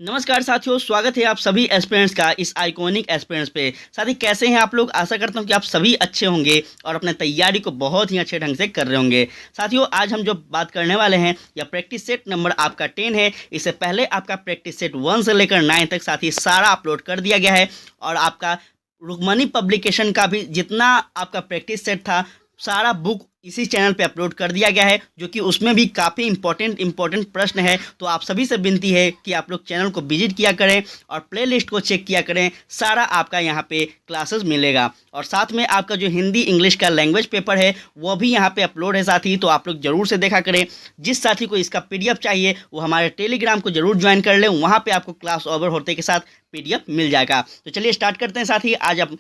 नमस्कार साथियों, स्वागत है आप सभी एस्पिरेंट्स का इस आइकॉनिक एस्पिरेंट्स पे। साथी कैसे हैं आप लोग? आशा करता हूं कि आप सभी अच्छे होंगे और अपने तैयारी को बहुत ही अच्छे ढंग से कर रहे होंगे। साथियों, आज हम जो बात करने वाले हैं या प्रैक्टिस सेट नंबर आपका 10 है। इससे पहले आपका प्रैक्टिस सेट 1 से लेकर 9 तक साथी सारा अपलोड कर दिया गया है और आपका रुक्मणी पब्लिकेशन का भी जितना आपका प्रैक्टिस सेट था सारा बुक इसी चैनल पे अपलोड कर दिया गया है, जो कि उसमें भी काफ़ी इंपॉर्टेंट प्रश्न है। तो आप सभी से विनती है कि आप लोग चैनल को विजिट किया करें और प्लेलिस्ट को चेक किया करें। सारा आपका यहाँ पे क्लासेस मिलेगा और साथ में आपका जो हिंदी इंग्लिश का लैंग्वेज पेपर है वो भी यहाँ पे अपलोड है साथी, तो आप लोग ज़रूर से देखा करें। जिस साथी को इसका PDF चाहिए वो हमारे टेलीग्राम को ज़रूर ज्वाइन कर लें, वहाँ पर आपको क्लास ओवर होते के साथ PDF मिल जाएगा। तो चलिए स्टार्ट करते हैं साथी। आज आप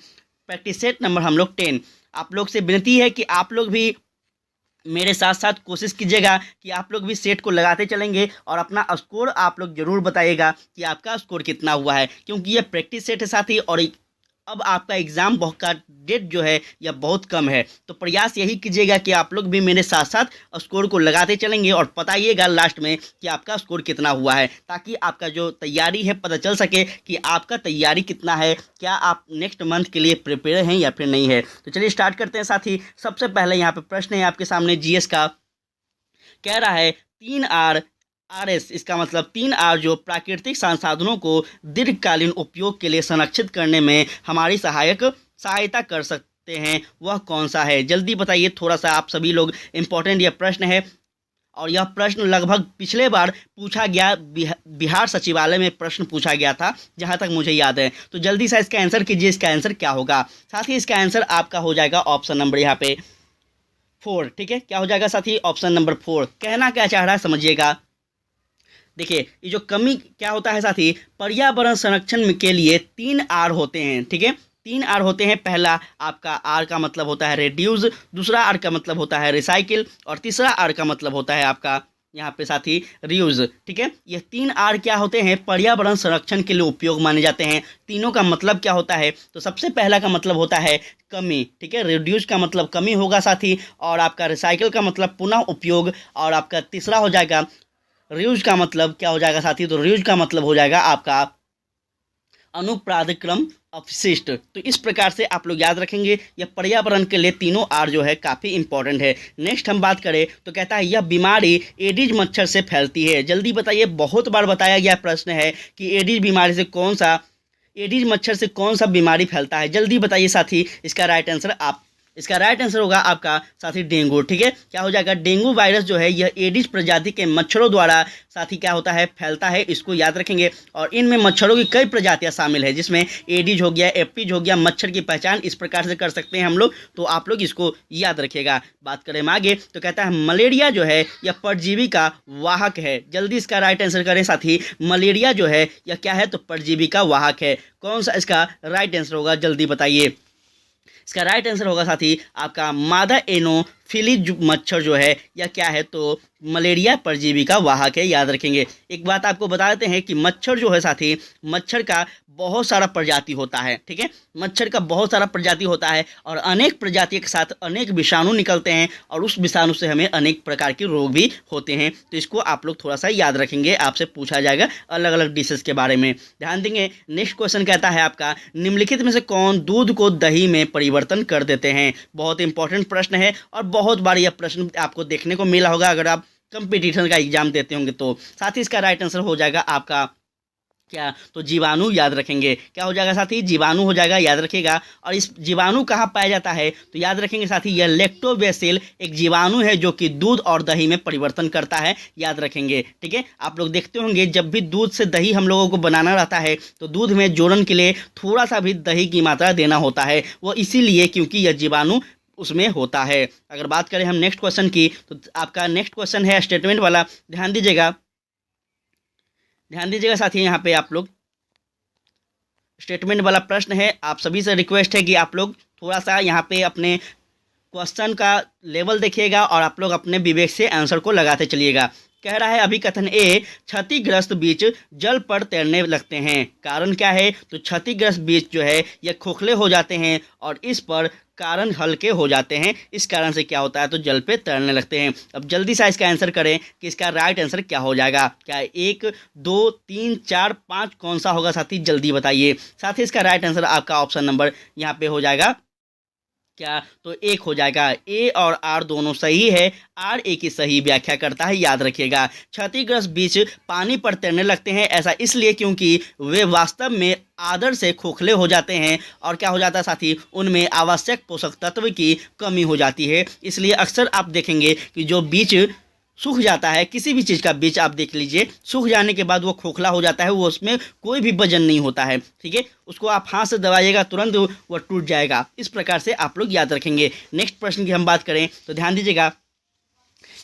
प्रैक्टिस सेट नंबर हम लोग 10। आप लोग से विनती है कि आप लोग भी मेरे साथ साथ कोशिश कीजिएगा कि आप लोग भी सेट को लगाते चलेंगे और अपना स्कोर आप लोग ज़रूर बताइएगा कि आपका स्कोर कितना हुआ है, क्योंकि ये प्रैक्टिस सेट है साथी और अब आपका एग्ज़ाम बहुत का डेट जो है यह बहुत कम है। तो प्रयास यही कीजिएगा कि आप लोग भी मेरे साथ साथ स्कोर को लगाते चलेंगे और बताइएगा लास्ट में कि आपका स्कोर कितना हुआ है, ताकि आपका जो तैयारी है पता चल सके कि आपका तैयारी कितना है, क्या आप नेक्स्ट मंथ के लिए प्रिपेयर हैं या फिर नहीं है। तो चलिए स्टार्ट करते हैं साथी। सबसे पहले यहाँ पे प्रश्न है आपके सामने GS का। कह रहा है 3RS, इसका मतलब 3R जो प्राकृतिक संसाधनों को दीर्घकालीन उपयोग के लिए संरक्षित करने में हमारी सहायता कर सकते हैं, वह कौन सा है? जल्दी बताइए। थोड़ा सा आप सभी लोग इम्पोर्टेंट यह प्रश्न है और यह प्रश्न लगभग पिछले बार पूछा गया, बिहार सचिवालय में प्रश्न पूछा गया था जहां तक मुझे याद है। तो जल्दी से इसका आंसर कीजिए। इसका आंसर क्या होगा साथी? इसका आंसर आपका हो जाएगा ऑप्शन नंबर यहाँ पे 4। ठीक है, क्या हो जाएगा साथी? Option number 4। कहना क्या चाह रहा है समझिएगा। देखिए, ये जो कमी क्या होता है साथी, पर्यावरण संरक्षण के लिए 3R होते हैं। ठीक है, 3R होते हैं। पहला आपका R का मतलब होता है रिड्यूस, दूसरा R का मतलब होता है रिसाइकिल और तीसरा R का मतलब होता है आपका यहाँ पे साथी रीयूज। ठीक है, ये 3R क्या होते हैं? पर्यावरण संरक्षण के लिए उपयोग माने जाते हैं। तीनों का मतलब क्या होता है? तो सबसे पहला का मतलब होता है कमी। ठीक है, रिड्यूस का मतलब कमी होगा साथी, और आपका रिसाइकिल का मतलब पुनः उपयोग, और आपका तीसरा हो जाएगा रीयूज का मतलब क्या हो जाएगा साथी? तो रीयूज का मतलब हो जाएगा आपका अनुप्राधिक्रम अपशिष्ट। तो इस प्रकार से आप लोग याद रखेंगे। यह पर्यावरण के लिए तीनों R जो है काफ़ी इंपॉर्टेंट है। नेक्स्ट हम बात करें तो कहता है यह बीमारी एडिज मच्छर से फैलती है। जल्दी बताइए। बहुत बार बताया गया प्रश्न है कि एडिज बीमारी से एडिज मच्छर से कौन सा बीमारी फैलता है? जल्दी बताइए साथी। इसका राइट आंसर होगा आपका साथी डेंगू। ठीक है, क्या हो जाएगा? डेंगू वायरस जो है यह एडिस प्रजाति के मच्छरों द्वारा साथी क्या होता है? फैलता है। इसको याद रखेंगे। और इनमें मच्छरों की कई प्रजातियां शामिल है, जिसमें एडिज हो गया, एपिज हो गया। मच्छर की पहचान इस प्रकार से कर सकते हैं हम लोग, तो आप लोग इसको याद रखिएगा। बात करें हम आगे तो कहता है मलेरिया जो है यह परजीवी का वाहक है। जल्दी इसका राइट आंसर करें साथी। मलेरिया जो है यह क्या है? तो परजीवी का वाहक है। कौन सा इसका राइट आंसर होगा? जल्दी बताइए। इसका राइट आंसर होगा साथी आपका मादा एनोफिलीज मच्छर जो है या क्या है? तो मलेरिया परजीवी का वाहक है। याद रखेंगे। एक बात आपको बता देते हैं कि मच्छर जो है साथी, मच्छर का बहुत सारा प्रजाति होता है। ठीक है, मच्छर का बहुत सारा प्रजाति होता है और अनेक प्रजाति के साथ अनेक विषाणु निकलते हैं और उस विषाणु से हमें अनेक प्रकार के रोग भी होते हैं। तो इसको आप लोग थोड़ा सा याद रखेंगे। आपसे पूछा जाएगा अलग अलग डिशेज के बारे में, ध्यान देंगे। नेक्स्ट क्वेश्चन कहता है आपका निम्नलिखित में से कौन दूध को दही में परिवर्तन कर देते हैं? बहुत इंपॉर्टेंट प्रश्न है और बहुत बार यह प्रश्न आपको देखने को मिला होगा अगर आप कंपटीशन का एग्जाम देते होंगे तो। साथ ही इसका राइट आंसर हो जाएगा आपका क्या? तो जीवाणु। याद रखेंगे। क्या हो जाएगा साथी? जीवाणु हो जाएगा। याद रखिएगा। और इस जीवाणु कहाँ पाया जाता है? तो याद रखेंगे साथी यह लैक्टोबैसिल एक जीवाणु है जो कि दूध और दही में परिवर्तन करता है। याद रखेंगे। ठीक है, आप लोग देखते होंगे जब भी दूध से दही हम लोगों को बनाना रहता है तो दूध में जोड़न के लिए थोड़ा सा भी दही की मात्रा देना होता है, वो इसीलिए क्योंकि यह जीवाणु उसमें होता है। अगर बात करें हम नेक्स्ट क्वेश्चन की तो आपका नेक्स्ट क्वेश्चन है स्टेटमेंट वाला। ध्यान दीजिएगा साथी। यहाँ पे आप लोग स्टेटमेंट वाला प्रश्न है। आप सभी से रिक्वेस्ट है कि आप लोग थोड़ा सा यहाँ पे अपने क्वेश्चन का लेवल देखिएगा और आप लोग अपने विवेक से आंसर को लगाते चलिएगा। कह रहा है अभी कथन ए, क्षतिग्रस्त बीज जल पर तैरने लगते हैं। कारण क्या है? तो क्षतिग्रस्त बीज जो है ये खोखले हो जाते हैं और इस पर कारण हल्के हो जाते हैं। इस कारण से क्या होता है? तो जल पे तैरने लगते हैं। अब जल्दी से इसका आंसर करें कि इसका राइट आंसर क्या हो जाएगा। क्या 1, 2, 3, 4, 5 कौन सा होगा साथी? जल्दी बताइए। साथ ही इसका राइट आंसर आपका ऑप्शन नंबर यहाँ पे हो जाएगा क्या? तो 1 हो जाएगा। ए और आर दोनों सही है। आर ए की सही व्याख्या करता है, याद रखिएगा। क्षतिग्रस्त बीज पानी पर तैरने लगते हैं, ऐसा इसलिए क्योंकि वे वास्तव में आदर से खोखले हो जाते हैं और क्या हो जाता है साथी? उनमें आवश्यक पोषक तत्व की कमी हो जाती है। इसलिए अक्सर आप देखेंगे कि जो बीज सूख जाता है, किसी भी चीज़ का बीज आप देख लीजिए, सूख जाने के बाद वो खोखला हो जाता है, वो उसमें कोई भी वजन नहीं होता है। ठीक है, उसको आप हाथ से दबाइएगा तुरंत वो टूट जाएगा। इस प्रकार से आप लोग याद रखेंगे। नेक्स्ट प्रश्न की हम बात करें तो ध्यान दीजिएगा।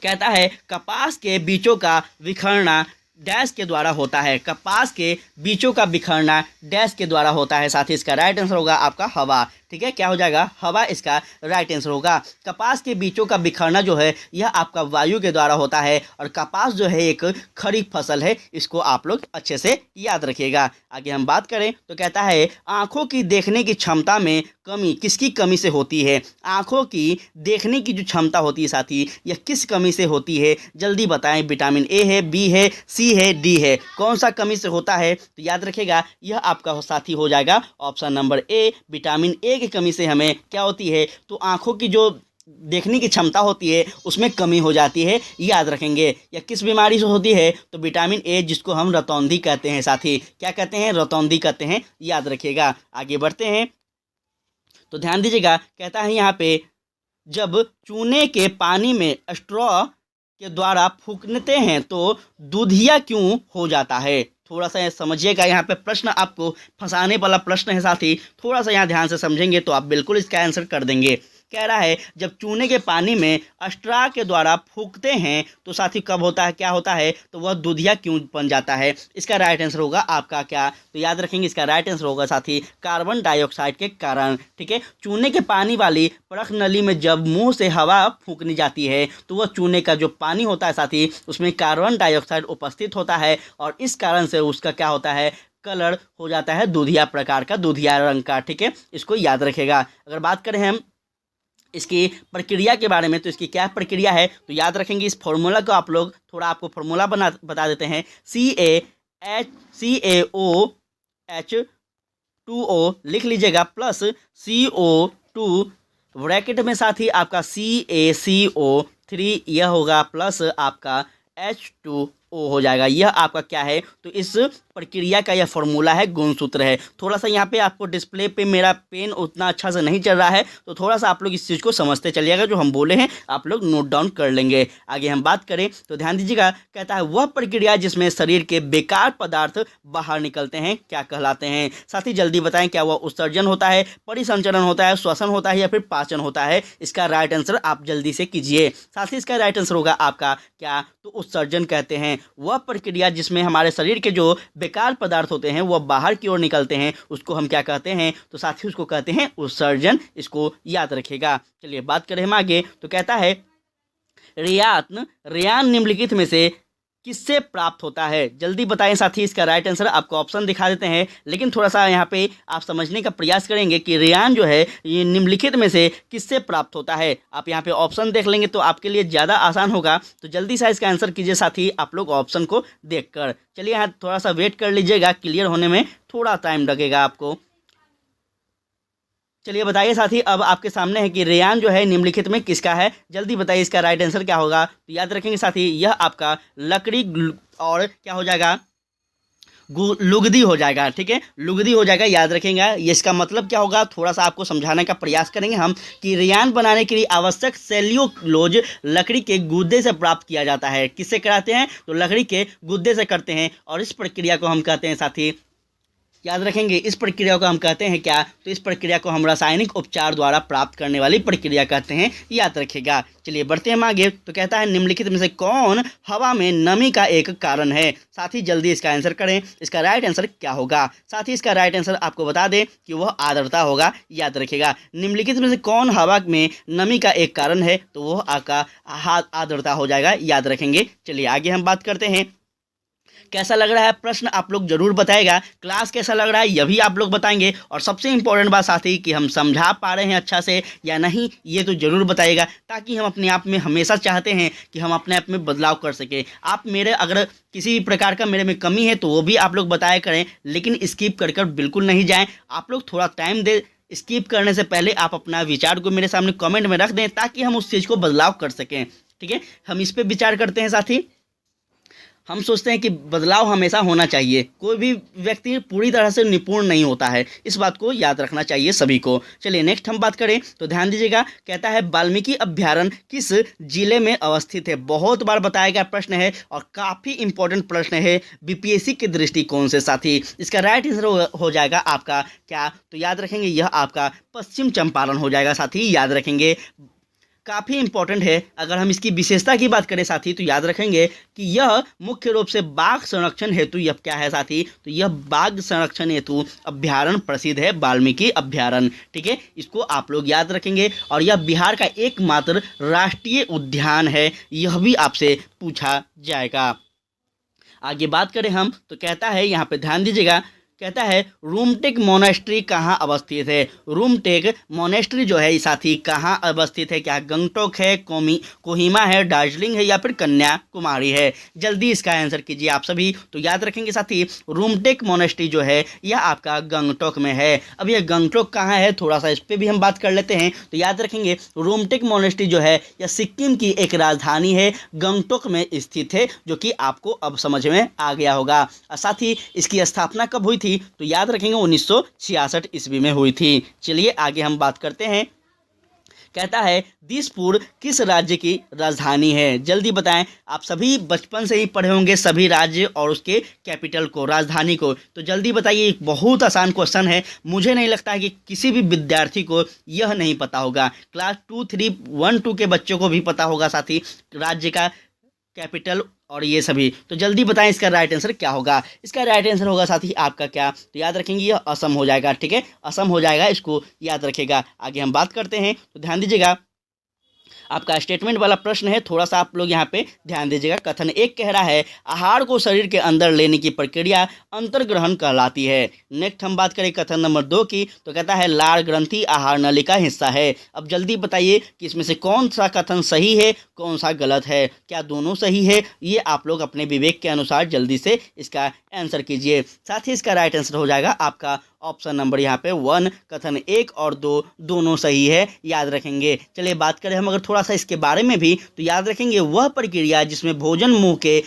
कहता है कपास के बीजों का बिखरना डैश के द्वारा होता है। कपास के बीजों का बिखरना डैश के द्वारा होता है। साथ ही इसका राइट आंसर होगा आपका हवा। ठीक है, क्या हो जाएगा? हवा इसका राइट आंसर होगा। कपास के बीजों का बिखरना जो है यह आपका वायु के द्वारा होता है और कपास जो है एक खरीफ फसल है, इसको आप लोग अच्छे से याद रखिएगा। आगे हम बात करें तो कहता है आँखों की देखने की क्षमता में कमी किसकी कमी से होती है? आँखों की देखने की जो क्षमता होती है साथी, यह किस कमी से होती है? जल्दी बताएं। विटामिन ए है, बी है, सी है, डी है, कौन सा कमी से होता है? तो याद रखिएगा यह आपका साथी हो जाएगा option number A. Vitamin A की कमी से हमें क्या होती है? तो आँखों की जो देखने की क्षमता होती है उसमें कमी हो जाती है, याद रखेंगे। या किस बीमारी से होती है? तो विटामिन ए, जिसको हम रतौंधी कहते हैं साथी। क्या कहते हैं? रतौंधी कहते हैं, याद रखिएगा। आगे बढ़ते हैं तो ध्यान दीजिएगा। कहता है यहाँ पे जब चूने के पानी में स्ट्रॉ के द्वारा फूकते हैं तो दूधिया क्यों हो जाता है? थोड़ा सा समझिएगा, यहाँ पे प्रश्न आपको फंसाने वाला प्रश्न है साथी। थोड़ा सा यहाँ ध्यान से समझेंगे तो आप बिल्कुल इसका आंसर कर देंगे। कह रहा है जब चूने के पानी में स्ट्रा के द्वारा फूकते हैं तो साथी कब होता है? क्या होता है? तो वह दूधिया क्यों बन जाता है? इसका राइट आंसर होगा आपका क्या? तो याद रखेंगे इसका राइट आंसर होगा साथी कार्बन डाइऑक्साइड के कारण। ठीक है, चूने के पानी वाली परख नली में जब मुंह से हवा फूकनी जाती है तो वह चूने का जो पानी होता है साथी, उसमें कार्बन डाइऑक्साइड उपस्थित होता है और इस कारण से उसका क्या होता है? कलर हो जाता है दूधिया प्रकार का, दूधिया रंग का। ठीक है, इसको याद रखेगा। अगर बात करें हम इसकी प्रक्रिया के बारे में तो इसकी क्या प्रक्रिया है? तो याद रखेंगे इस फॉर्मूला को आप लोग, थोड़ा आपको फॉर्मूला बता देते हैं। CaH2O लिख लीजिएगा प्लस CO2 ब्रैकेट में साथ ही आपका CaCO3 यह होगा प्लस आपका H2O हो जाएगा। यह आपका क्या है? तो इस प्रक्रिया का यह फॉर्मूला है, गुणसूत्र है। थोड़ा सा यहाँ पे आपको डिस्प्ले पे मेरा पेन उतना अच्छा से नहीं चल रहा है, तो थोड़ा सा आप लोग इस चीज़ को समझते चलिएगा। जो हम बोले हैं आप लोग नोट डाउन कर लेंगे। आगे हम बात करें तो ध्यान दीजिएगा। कहता है वह प्रक्रिया जिसमें शरीर के बेकार पदार्थ बाहर निकलते हैं क्या कहलाते हैं? साथ ही जल्दी बताएं, क्या वह उत्सर्जन होता है, परिसंचरण होता है, श्वसन होता है या फिर पाचन होता है? इसका राइट आंसर आप जल्दी से कीजिए। साथ ही इसका राइट आंसर होगा आपका क्या? तो उत्सर्जन कहते हैं वह प्रक्रिया जिसमें हमारे शरीर के जो बेकार पदार्थ होते हैं वह बाहर की ओर निकलते हैं, उसको हम क्या कहते हैं? तो साथी उसको कहते हैं उत्सर्जन। इसको याद रखेगा। चलिए बात करें हम आगे तो कहता है रेयान निम्नलिखित में से किससे प्राप्त होता है? जल्दी बताएं साथी। इसका राइट आंसर आपको ऑप्शन दिखा देते हैं, लेकिन थोड़ा सा यहाँ पे आप समझने का प्रयास करेंगे कि रेयान जो है ये निम्नलिखित में से किससे प्राप्त होता है। आप यहाँ पे ऑप्शन देख लेंगे तो आपके लिए ज़्यादा आसान होगा। तो जल्दी से इसका आंसर कीजिए साथी आप लोग ऑप्शन को देखकर। चलिए यहाँ थोड़ा सा वेट कर लीजिएगा, क्लियर होने में थोड़ा टाइम लगेगा आपको। चलिए बताइए साथी, अब आपके सामने है कि रेयान जो है निम्नलिखित में किसका है? जल्दी बताइए इसका राइट आंसर क्या होगा? तो याद रखेंगे साथी यह आपका लकड़ी और क्या हो जाएगा? लुगदी हो जाएगा। ठीक है, लुगदी हो जाएगा, याद रखेंगे। ये इसका मतलब क्या होगा? थोड़ा सा आपको समझाने का प्रयास करेंगे हम कि रेयान बनाने के लिए आवश्यक सेल्यूलोज लकड़ी के गुद्दे से प्राप्त किया जाता है। किससे कराते हैं? तो लकड़ी के गुद्दे से करते हैं और इस प्रक्रिया को हम कहते हैं साथी याद रखेंगे इस प्रक्रिया को हम कहते हैं क्या, तो इस प्रक्रिया को हम रासायनिक उपचार द्वारा प्राप्त करने वाली प्रक्रिया कहते हैं, याद रखिएगा। चलिए बढ़ते हैं आगे। तो कहता है निम्नलिखित में से कौन हवा में नमी का एक कारण है। साथ ही जल्दी इसका आंसर करें, इसका राइट आंसर क्या होगा। साथ ही इसका राइट आंसर आपको बता दें कि वह आर्द्रता होगा, याद रखिएगा। निम्नलिखित में से कौन हवा में नमी का एक कारण है, तो वह आपका आर्द्रता हो जाएगा, याद रखेंगे। चलिए आगे हम बात करते हैं। कैसा लग रहा है प्रश्न आप लोग जरूर बताएगा। क्लास कैसा लग रहा है यह भी आप लोग बताएंगे। और सबसे इंपॉर्टेंट बात साथी कि हम समझा पा रहे हैं अच्छा से या नहीं, ये तो जरूर बताइएगा, ताकि हम अपने आप में हमेशा चाहते हैं कि हम अपने आप में बदलाव कर सकें। आप मेरे अगर किसी प्रकार का मेरे में कमी है तो वो भी आप लोग बताया करें, लेकिन स्किप कर बिल्कुल नहीं जाएं। आप लोग थोड़ा टाइम दे, स्किप करने से पहले आप अपना विचार को मेरे सामने कमेंट में रख दें, ताकि हम उस चीज़ को बदलाव कर सकें। ठीक है, हम इस पर विचार करते हैं साथी। हम सोचते हैं कि बदलाव हमेशा होना चाहिए। कोई भी व्यक्ति पूरी तरह से निपुण नहीं होता है, इस बात को याद रखना चाहिए सभी को। चलिए नेक्स्ट हम बात करें तो ध्यान दीजिएगा। कहता है वाल्मीकि अभ्यारण्य किस जिले में अवस्थित है। बहुत बार बताया गया प्रश्न है और काफ़ी इंपॉर्टेंट प्रश्न है बीपीएससी के दृष्टिकोण से साथी। इसका राइट आंसर हो जाएगा आपका क्या, तो याद रखेंगे यह आपका पश्चिम चंपारण हो जाएगा साथी, याद रखेंगे। काफ़ी इंपॉर्टेंट है। अगर हम इसकी विशेषता की बात करें साथी तो याद रखेंगे कि यह मुख्य रूप से बाघ संरक्षण हेतु यह क्या है साथी, तो यह बाघ संरक्षण हेतु अभ्यारण्य प्रसिद्ध है, वाल्मीकि अभ्यारण्य। ठीक है, इसको आप लोग याद रखेंगे। और यह बिहार का एकमात्र राष्ट्रीय उद्यान है, यह भी आपसे पूछा जाएगा। आगे बात करें हम तो कहता है यहाँ पे ध्यान दीजिएगा। कहता है रूमटेक मोनेस्ट्री कहाँ अवस्थित है। रूमटेक मोनेस्ट्री जो है साथी कहाँ अवस्थित है, क्या गंगटोक है, कोहिमा है, दार्जिलिंग है या फिर कन्याकुमारी है। जल्दी इसका आंसर कीजिए आप सभी। तो याद रखेंगे साथी रूमटेक मोनेस्ट्री जो है यह आपका गंगटोक में है। अब यह गंगटोक कहाँ है, थोड़ा सा इस पर भी हम बात कर लेते हैं। तो याद रखेंगे रूमटेक मोनेस्ट्री जो है यह सिक्किम की एक राजधानी है, गंगटोक में स्थित है, जो कि आपको अब समझ में आ गया होगा। साथ ही इसकी स्थापना कब हुई थी, तो याद रखेंगे 1966 ईस्वी में हुई थी। चलिए आगे हम बात करते हैं। कहता है दिसपुर किस राज्य की राजधानी है। जल्दी बताएं, आप सभी बचपन से ही पढ़े होंगे सभी राज्य और उसके कैपिटल को, राजधानी को। तो जल्दी बताइए, एक बहुत आसान क्वेश्चन है, मुझे नहीं लगता है कि किसी भी विद्यार्थी को यह नहीं पता होगा। क्लास 2, 3, 1, 2 के बच्चों को भी पता होगा साथी राज्य का कैपिटल और ये सभी। तो जल्दी बताएं इसका राइट आंसर क्या होगा। इसका राइट आंसर होगा साथी आपका क्या, तो याद रखेंगे यह असम हो जाएगा। ठीक है, असम हो जाएगा, इसको याद रखेगा। आगे हम बात करते हैं तो ध्यान दीजिएगा। आपका स्टेटमेंट वाला प्रश्न है, थोड़ा सा आप लोग यहाँ पे ध्यान दीजिएगा। कथन 1 कह रहा है आहार को शरीर के अंदर लेने की प्रक्रिया अंतर्ग्रहण कहलाती है। नेक्स्ट हम बात करें कथन नंबर 2 की, तो कहता है लार ग्रंथि आहार नली का हिस्सा है। अब जल्दी बताइए कि इसमें से कौन सा कथन सही है, कौन सा गलत है, क्या दोनों सही है, ये आप लोग अपने विवेक के अनुसार जल्दी से इसका आंसर कीजिए। साथ ही इसका राइट आंसर हो जाएगा आपका ऑप्शन नंबर यहाँ पे 1। कथन 1 और 2 दोनों सही है, याद रखेंगे। चलिए बात करें हम अगर थोड़ा सा इसके बारे में भी, तो याद रखेंगे वह प्रक्रिया जिसमें भोजन मुंह के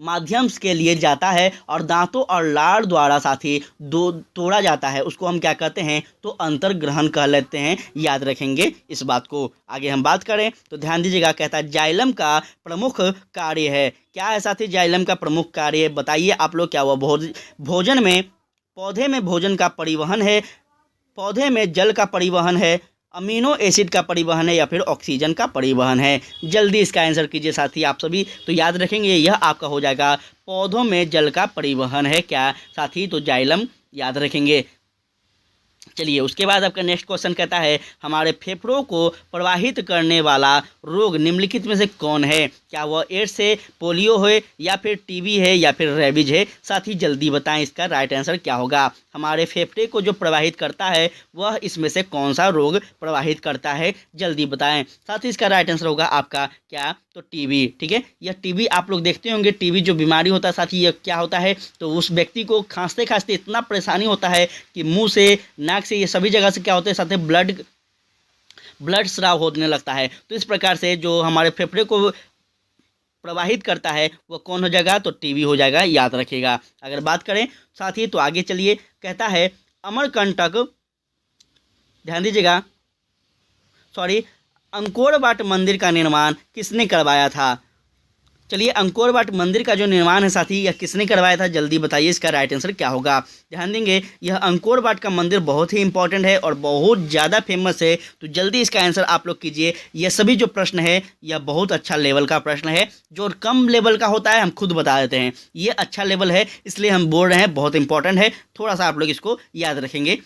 माध्यम के लिए जाता है और दांतों और लार द्वारा साथी तोड़ा जाता है, उसको हम क्या कहते हैं, तो अंतर्ग्रहण कह लेते हैं, याद रखेंगे इस बात को। आगे हम बात करें तो ध्यान दीजिएगा। कहता है जाइलम का प्रमुख कार्य है। क्या है साथी जाइलम का प्रमुख कार्य है, बताइए आप लोग क्या हुआ। भोजन में, पौधे में भोजन का परिवहन है, पौधे में जल का परिवहन है, अमीनो एसिड का परिवहन है या फिर ऑक्सीजन का परिवहन है। जल्दी इसका आंसर कीजिए साथी आप सभी। तो याद रखेंगे यह आपका हो जाएगा पौधों में जल का परिवहन है क्या साथी, तो जाइलम याद रखेंगे। चलिए उसके बाद आपका नेक्स्ट क्वेश्चन कहता है हमारे फेफड़ों को प्रवाहित करने वाला रोग निम्नलिखित में से कौन है। क्या वह एड्स है, पोलियो है या फिर टीबी है या फिर रेबीज है। साथ ही जल्दी बताएं इसका राइट आंसर क्या होगा। हमारे फेफड़े को जो प्रवाहित करता है वह इसमें से कौन सा रोग प्रवाहित करता है, जल्दी बताएं। साथ ही इसका राइट आंसर होगा आपका क्या, तो टीबी। ठीक है, यह टीबी आप लोग देखते होंगे, टीबी जो बीमारी होता है साथी यह क्या होता है, तो उस व्यक्ति को खांसते खांसते इतना परेशानी होता है कि मुंह से, नाक से, ये सभी जगह से क्या होता है साथ ही ब्लड स्राव होने लगता है। तो इस प्रकार से जो हमारे फेफड़े को प्रवाहित करता है वह कौन हो जाएगा, तो टीबी हो जाएगा, याद रखिएगा। अगर बात करें साथ ही तो आगे चलिए। कहता है अमरकंटक, ध्यान दीजिएगा, अंकोर वाट मंदिर का निर्माण किसने करवाया था। चलिए, अंकोर वाट मंदिर का जो निर्माण है साथी, यह किसने करवाया था, जल्दी बताइए इसका राइट आंसर क्या होगा। ध्यान देंगे, यह अंकोर वाट का मंदिर बहुत ही इंपॉर्टेंट है और बहुत ज़्यादा फेमस है, तो जल्दी इसका आंसर आप लोग कीजिए। यह सभी जो प्रश्न है यह बहुत अच्छा लेवल का प्रश्न है, जो कम लेवल का होता है हम खुद बता देते हैं, ये अच्छा लेवल है इसलिए हम बोल रहे हैं बहुत इंपॉर्टेंट है, थोड़ा सा आप लोग इसको याद रखेंगे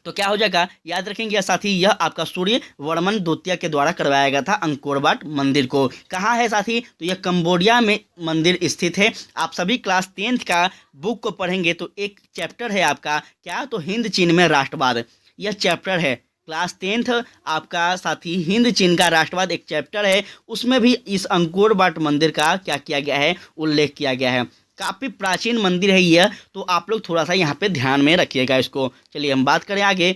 तो क्या हो जाएगा, याद रखेंगे साथी। यह आपका सूर्य वर्मन द्वितीय के द्वारा करवाया गया था अंकोर वाट मंदिर को। कहाँ है साथी, तो यह कंबोडिया में मंदिर स्थित है। आप सभी क्लास 10th का बुक को पढ़ेंगे तो एक चैप्टर है आपका क्या, तो हिंद चीन में राष्ट्रवाद, यह चैप्टर है क्लास 10th आपका साथी। हिंद चीन का राष्ट्रवाद एक चैप्टर है, उसमें भी इस अंकोर वाट मंदिर का क्या किया गया है, उल्लेख किया गया है। काफ़ी प्राचीन मंदिर है यह, तो आप लोग थोड़ा सा यहाँ पे ध्यान में रखिएगा इसको। चलिए हम बात करें आगे,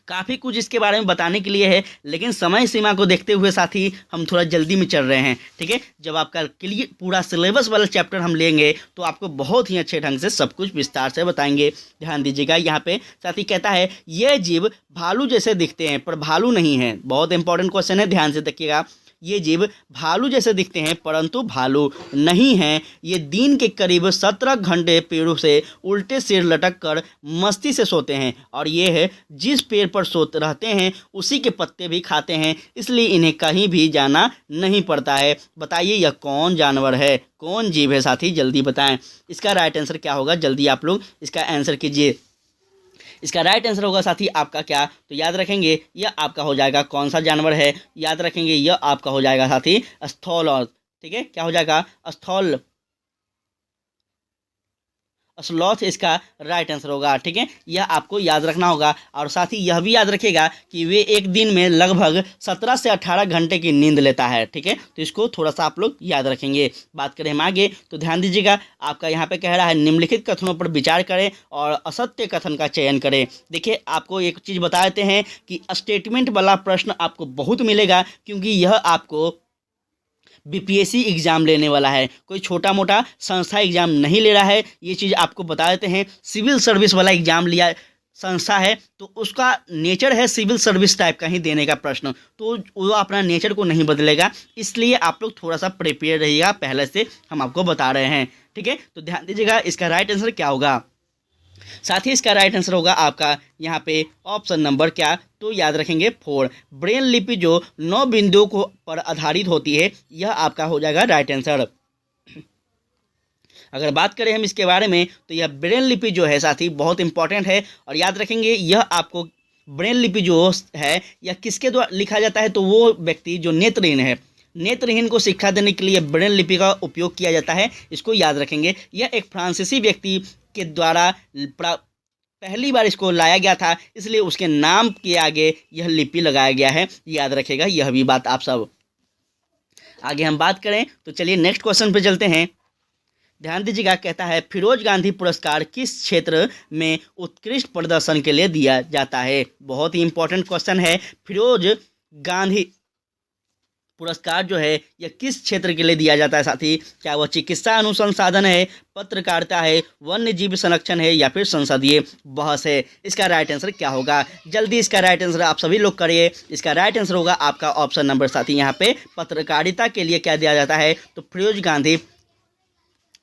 काफ़ी कुछ इसके बारे में बताने के लिए है, लेकिन समय सीमा को देखते हुए साथी हम थोड़ा जल्दी में चल रहे हैं, ठीक है। जब आपका क्लियर पूरा सिलेबस वाला चैप्टर हम लेंगे तो आपको बहुत ही अच्छे ढंग से सब कुछ विस्तार से बताएंगे। ध्यान दीजिएगा, यहाँ पे साथी कहता है ये जीव भालू जैसे दिखते हैं पर भालू नहीं है। बहुत इंपॉर्टेंट क्वेश्चन है, ध्यान से देखिएगा। ये जीव भालू जैसे दिखते हैं परंतु भालू नहीं हैं। ये दिन के करीब 17 घंटे पेड़ों से उल्टे सिर लटक कर मस्ती से सोते हैं और ये है जिस पेड़ पर सोते रहते हैं उसी के पत्ते भी खाते हैं, इसलिए इन्हें कहीं भी जाना नहीं पड़ता है। बताइए यह कौन जानवर है, कौन जीव है साथी, जल्दी बताएं। इसका राइट आंसर क्या होगा, जल्दी आप लोग इसका आंसर कीजिए। इसका राइट आंसर होगा साथी आपका क्या, तो याद रखेंगे यह आपका हो जाएगा कौन सा जानवर है, याद रखेंगे यह आपका हो जाएगा साथी स्थौल। ठीक है, क्या हो जाएगा, स्थौल, स्लॉथ इसका राइट आंसर होगा। ठीक है, यह आपको याद रखना होगा और साथ ही यह भी याद रखिएगा कि वे एक दिन में लगभग 17 से 18 घंटे की नींद लेता है। ठीक है, तो इसको थोड़ा सा आप लोग याद रखेंगे। बात करें हम आगे तो ध्यान दीजिएगा, आपका यहाँ पे कह रहा है निम्नलिखित कथनों पर विचार करें और असत्य कथन का चयन करें। देखिए, आपको एक चीज़ बता देते हैं कि स्टेटमेंट वाला प्रश्न आपको बहुत मिलेगा, क्योंकि यह आपको बीपीएससी एग्ज़ाम लेने वाला है, कोई छोटा मोटा संस्था एग्ज़ाम नहीं ले रहा है। ये चीज़ आपको बता देते हैं, सिविल सर्विस वाला एग्ज़ाम लिया संस्था है तो उसका नेचर है सिविल सर्विस टाइप का ही देने का प्रश्न, तो वो अपना नेचर को नहीं बदलेगा, इसलिए आप लोग थोड़ा सा प्रिपेयर रहिएगा, पहले से हम आपको बता रहे हैं। ठीक है, तो ध्यान दीजिएगा इसका राइट आंसर क्या होगा। साथ ही इसका राइट आंसर होगा आपका यहाँ पे ऑप्शन नंबर क्या, तो याद रखेंगे 4। ब्रेल लिपि जो 9 बिंदुओं को पर आधारित होती है, यह आपका हो जाएगा राइट आंसर। अगर बात करें हम इसके बारे में तो यह ब्रेल लिपि जो है साथी बहुत इंपॉर्टेंट है और याद रखेंगे यह आपको ब्रेल लिपि जो है यह किसके द्वारा लिखा जाता है, तो वो व्यक्ति जो नेत्रहीन है, नेत्रहीन को शिक्षा देने के लिए ब्रेल लिपि का उपयोग किया जाता है, इसको याद रखेंगे। यह एक फ्रांसीसी व्यक्ति के द्वारा पहली बार इसको लाया गया था, इसलिए उसके नाम के आगे यह लिपि लगाया गया है, याद रखेगा यह भी बात आप सब। आगे हम बात करें तो चलिए नेक्स्ट क्वेश्चन पे चलते हैं। ध्यान दीजिएगा, कहता है फिरोज गांधी पुरस्कार किस क्षेत्र में उत्कृष्ट प्रदर्शन के लिए दिया जाता है। बहुत ही इंपॉर्टेंट क्वेश्चन है, फिरोज गांधी पुरस्कार जो है यह किस क्षेत्र के लिए दिया जाता है साथी, क्या वह चिकित्सा अनुसंधान है, पत्रकारिता है, वन्य जीव संरक्षण है या फिर संसदीय बहस है। इसका राइट आंसर क्या होगा, जल्दी इसका राइट आंसर आप सभी लोग करिए। इसका राइट आंसर होगा आपका ऑप्शन नंबर साथी, यहाँ पे पत्रकारिता के लिए क्या दिया जाता है, तो फिरोज गांधी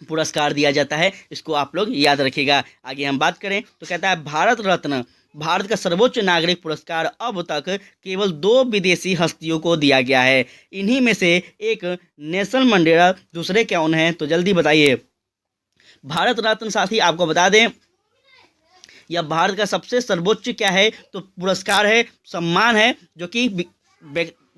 पुरस्कार दिया जाता है, इसको आप लोग याद रखिएगा। आगे हम बात करें तो कहता है भारत रत्न, भारत का सर्वोच्च नागरिक पुरस्कार अब तक केवल 2 विदेशी हस्तियों को दिया गया है, इन्हीं में से एक नेल्सन मंडेला, दूसरे कौन हैं, तो जल्दी बताइए। भारत रत्न साथी आपको बता दें यह भारत का सबसे सर्वोच्च क्या है, तो पुरस्कार है, सम्मान है, जो कि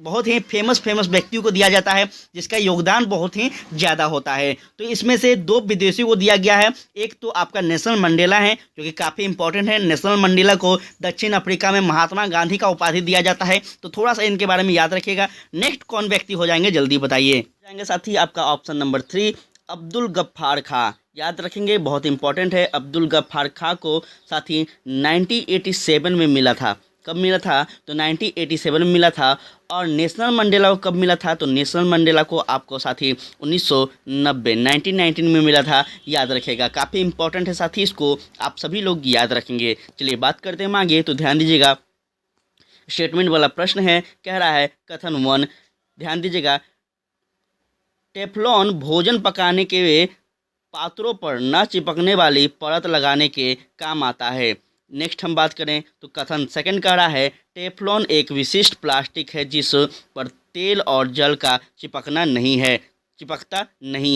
बहुत ही फेमस व्यक्तियों को दिया जाता है जिसका योगदान बहुत ही ज़्यादा होता है। तो इसमें से 2 विदेशियों को दिया गया है, एक तो आपका नेल्सन मंडेला है जो कि काफ़ी इंपॉर्टेंट है। नेल्सन मंडेला को दक्षिण अफ्रीका में महात्मा गांधी का उपाधि दिया जाता है, तो थोड़ा सा इनके बारे में याद रखिएगा। नेक्स्ट कौन व्यक्ति हो जाएंगे, जल्दी बताइए। जाएंगे साथी आपका ऑप्शन नंबर 3 अब्दुल गफ्फार खां, याद रखेंगे बहुत इंपॉर्टेंट है। अब्दुल गफ्फार खां को साथी 1987 में मिला था, कब मिला था, तो 1987 में मिला था। और नेल्सन मंडेला को कब मिला था, तो नेल्सन मंडेला को आपको साथी 1919 में मिला था, याद रखिएगा। काफ़ी इंपॉर्टेंट है साथी, इसको आप सभी लोग याद रखेंगे। चलिए बात करते हैं आगे, तो ध्यान दीजिएगा स्टेटमेंट वाला प्रश्न है, कह रहा है कथन 1, ध्यान दीजिएगा टेफ्लॉन भोजन पकाने के पात्रों पर न चिपकने वाली परत लगाने के काम आता है। नेक्स्ट हम बात करें तो कथन सेकंड कह रहा है टेफ्लॉन एक विशिष्ट प्लास्टिक है जिस पर तेल और जल का चिपकता नहीं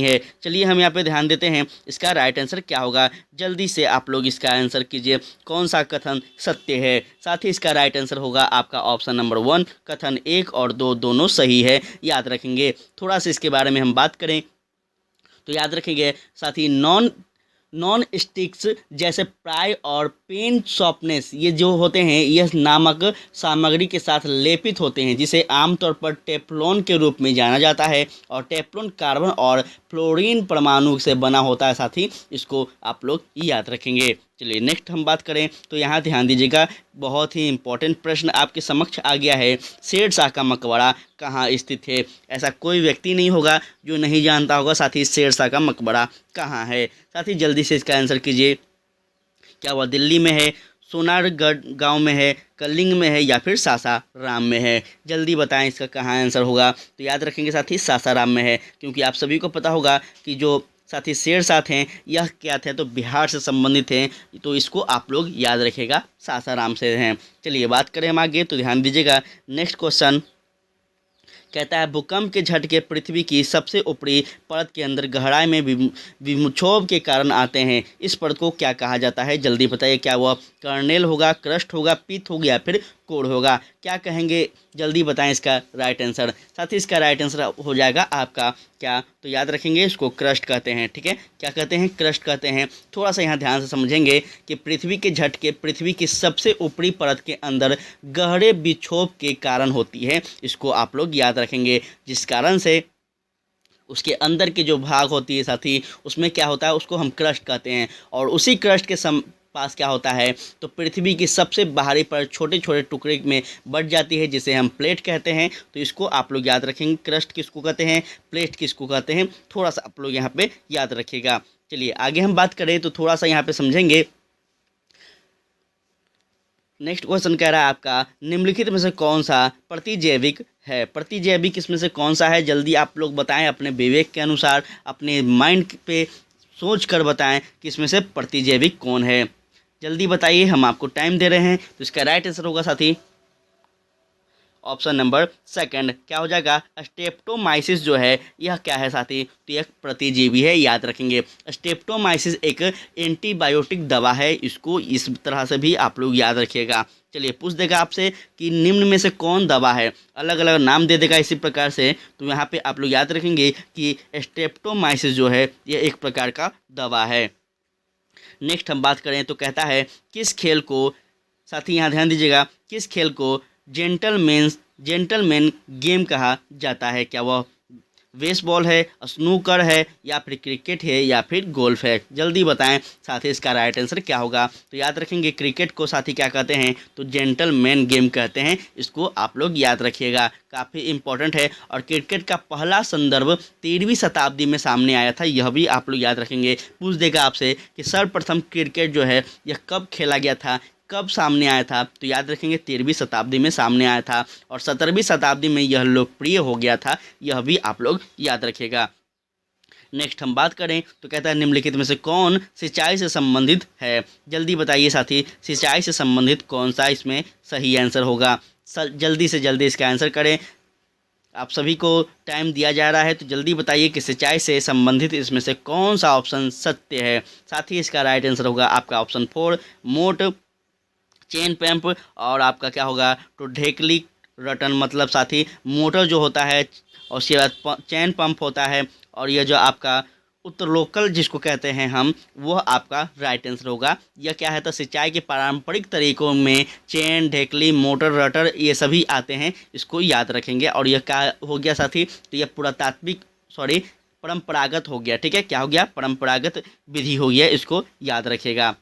है। चलिए हम यहाँ पे ध्यान देते हैं इसका राइट आंसर क्या होगा। जल्दी से आप लोग इसका आंसर कीजिए कौन सा कथन सत्य है। साथ ही इसका राइट आंसर होगा आपका ऑप्शन नंबर 1, कथन 1 और 2 दोनों सही है। याद रखेंगे। थोड़ा सा इसके बारे में हम बात करें तो याद रखेंगे साथ ही नॉन स्टिक्स जैसे प्राय और पेन सॉफ्टनेस ये जो होते हैं यह नामक सामग्री के साथ लेपित होते हैं जिसे आमतौर पर टेफ्लॉन के रूप में जाना जाता है। और टेफ्लॉन कार्बन और फ्लोरीन परमाणु से बना होता है। साथ ही इसको आप लोग याद रखेंगे। चलिए नेक्स्ट हम बात करें तो यहाँ ध्यान दीजिएगा बहुत ही इंपॉर्टेंट प्रश्न आपके समक्ष आ गया है। शेरशाह का मकबरा कहाँ स्थित है। ऐसा कोई व्यक्ति नहीं होगा जो नहीं जानता होगा साथ ही शेरशाह का मकबरा कहाँ है। साथ ही जल्दी से इसका आंसर कीजिए। क्या वह दिल्ली में है, सोनारगढ़ गांव में है, कलिंग में है या फिर सासाराम में है। जल्दी बताएं इसका कहाँ आंसर होगा। तो याद रखेंगे साथ ही सासाराम में है क्योंकि आप सभी को पता होगा कि जो साथ ही शेरशाह हैं यह क्या थे तो बिहार से संबंधित हैं। तो इसको आप लोग याद रखिएगा सासाराम से हैं। चलिए बात करें हम आगे तो ध्यान दीजिएगा। नेक्स्ट क्वेश्चन कहता है भूकंप के झटके पृथ्वी की सबसे ऊपरी परत के अंदर गहराई में विक्षोभ के कारण आते हैं। इस परत को क्या कहा जाता है। जल्दी बताइए। क्या वह कर्नेल होगा, क्रस्ट होगा, पिथ होगा या फिर कोर होगा। क्या कहेंगे जल्दी बताएं इसका राइट आंसर। साथ ही इसका राइट आंसर हो जाएगा आपका क्या तो याद रखेंगे इसको क्रस्ट कहते हैं। ठीक है, क्या कहते हैं, क्रस्ट कहते हैं। थोड़ा सा यहाँ ध्यान से समझेंगे कि पृथ्वी के झटके पृथ्वी की सबसे ऊपरी परत के अंदर गहरे विक्षोभ के कारण होती है। इसको आप लोग याद रखेंगे जिस कारण से उसके अंदर के जो भाग होती है साथ ही उसमें क्या होता है उसको हम क्रस्ट कहते हैं। और उसी क्रस्ट के पास क्या होता है तो पृथ्वी की सबसे बाहरी पर छोटे छोटे टुकड़े में बट जाती है जिसे हम प्लेट कहते हैं। तो इसको आप लोग याद रखेंगे। क्रस्ट किसको कहते हैं, प्लेट किसको कहते हैं, थोड़ा सा आप लोग यहाँ पे याद रखिएगा। चलिए आगे हम बात करें तो थोड़ा सा यहाँ पे समझेंगे। नेक्स्ट क्वेश्चन कह रहा है आपका निम्नलिखित में से कौन सा प्रतिजैविक है। प्रतिजैविक इसमें से कौन सा है। जल्दी आप लोग बताएं अपने विवेक के अनुसार, अपने माइंड पे सोच कर बताएं कि इसमें से प्रतिजैविक कौन है। जल्दी बताइए, हम आपको टाइम दे रहे हैं। तो इसका राइट आंसर होगा साथी ऑप्शन नंबर 2 क्या हो जाएगा स्ट्रेप्टोमाइसिस जो है यह क्या है साथी तो यह प्रतिजीवी है। याद रखेंगे स्ट्रेप्टोमाइसिस एक एंटीबायोटिक दवा है। इसको इस तरह से भी आप लोग याद रखिएगा। चलिए पूछ देगा आपसे कि निम्न में से कौन दवा है, अलग अलग नाम दे देगा इसी प्रकार से। तो यहाँ पे आप लोग याद रखेंगे कि स्ट्रेप्टोमाइसिस जो है यह एक प्रकार का दवा है। नेक्स्ट हम बात करें तो कहता है किस खेल को, साथी यहाँ ध्यान दीजिएगा, किस खेल को जेंटलमैन गेम कहा जाता है। क्या वह बेसबॉल है, स्नूकर है या फिर क्रिकेट है या फिर गोल्फ है। जल्दी बताएं साथी इसका राइट आंसर क्या होगा। तो याद रखेंगे क्रिकेट को साथी क्या कहते हैं तो जेंटलमैन गेम कहते हैं। इसको आप लोग याद रखिएगा, काफ़ी इंपॉर्टेंट है। और क्रिकेट का पहला संदर्भ 13वीं शताब्दी में सामने आया था। यह भी आप लोग याद रखेंगे। पूछ देगा आपसे कि सर्वप्रथम क्रिकेट जो है यह कब खेला गया था, कब सामने आया था। तो याद रखेंगे 13वीं शताब्दी में सामने आया था और 17वीं शताब्दी में यह लोकप्रिय हो गया था। यह भी आप लोग याद रखिएगा। नेक्स्ट हम बात करें तो कहता है निम्नलिखित में से कौन सिंचाई से संबंधित है। जल्दी बताइए साथी सिंचाई से संबंधित कौन सा इसमें सही आंसर होगा। जल्दी से जल्दी इसका आंसर करें। आप सभी को टाइम दिया जा रहा है तो जल्दी बताइए कि सिंचाई से संबंधित इसमें से कौन सा ऑप्शन सत्य है। साथ ही इसका राइट आंसर होगा आपका ऑप्शन 4 मोट चेन पंप। और आपका क्या होगा तो ढेकली रटन, मतलब साथी मोटर जो होता है और उसके बाद चेन पंप होता है। और यह जो आपका उत्तरलोकल जिसको कहते हैं हम, वह आपका राइट आंसर होगा। यह क्या है तो सिंचाई के पारंपरिक तरीकों में चेन, ढेकली, मोटर, रटर ये सभी आते हैं। इसको याद रखेंगे। और यह क्या हो गया साथी तो यह परंपरागत हो गया। ठीक है, क्या हो गया परंपरागत विधि हो गया। इसको याद रखिएगा।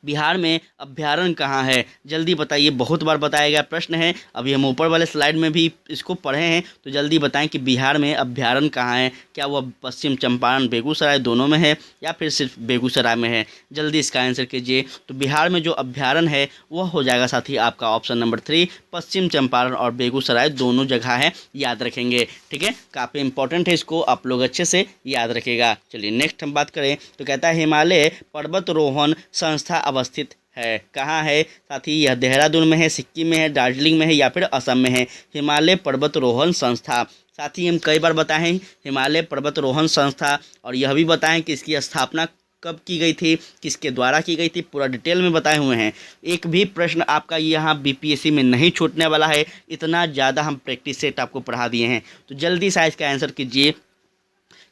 बिहार में अभ्यारण्य कहाँ है, जल्दी बताइए। बहुत बार बताया गया प्रश्न है, अभी हम ऊपर वाले स्लाइड में भी इसको पढ़े हैं, तो जल्दी बताएं कि बिहार में अभ्यारण्य कहाँ है। क्या वह पश्चिम चंपारण बेगूसराय दोनों में है या फिर सिर्फ बेगूसराय में है, जल्दी इसका आंसर कीजिए। तो बिहार में जो अभ्यारण्य है वह हो जाएगा साथी आपका ऑप्शन नंबर 3, पश्चिम चंपारण और बेगूसराय दोनों जगह है, याद रखेंगे। ठीक है, काफ़ी इंपॉर्टेंट है, इसको आप लोग अच्छे से याद रखेगा। चलिए नेक्स्ट हम बात करें तो कहता है हिमालय पर्वतारोहण संस्था अवस्थित है कहाँ है साथी। यह देहरादून में है, सिक्किम में है, दार्जिलिंग में है या फिर असम में है। हिमालय पर्वतारोहण संस्था साथी हम कई बार बताए हैं हिमालय पर्वतारोहण संस्था, और यह भी बताएं कि इसकी स्थापना कब की गई थी, किसके द्वारा की गई थी, पूरा डिटेल में बताए हुए हैं। एक भी प्रश्न आपका यहाँ बीपीएससी में नहीं छूटने वाला है, इतना ज़्यादा हम प्रैक्टिस सेट आपको पढ़ा दिए हैं। तो जल्दी से इसका आंसर कीजिए कि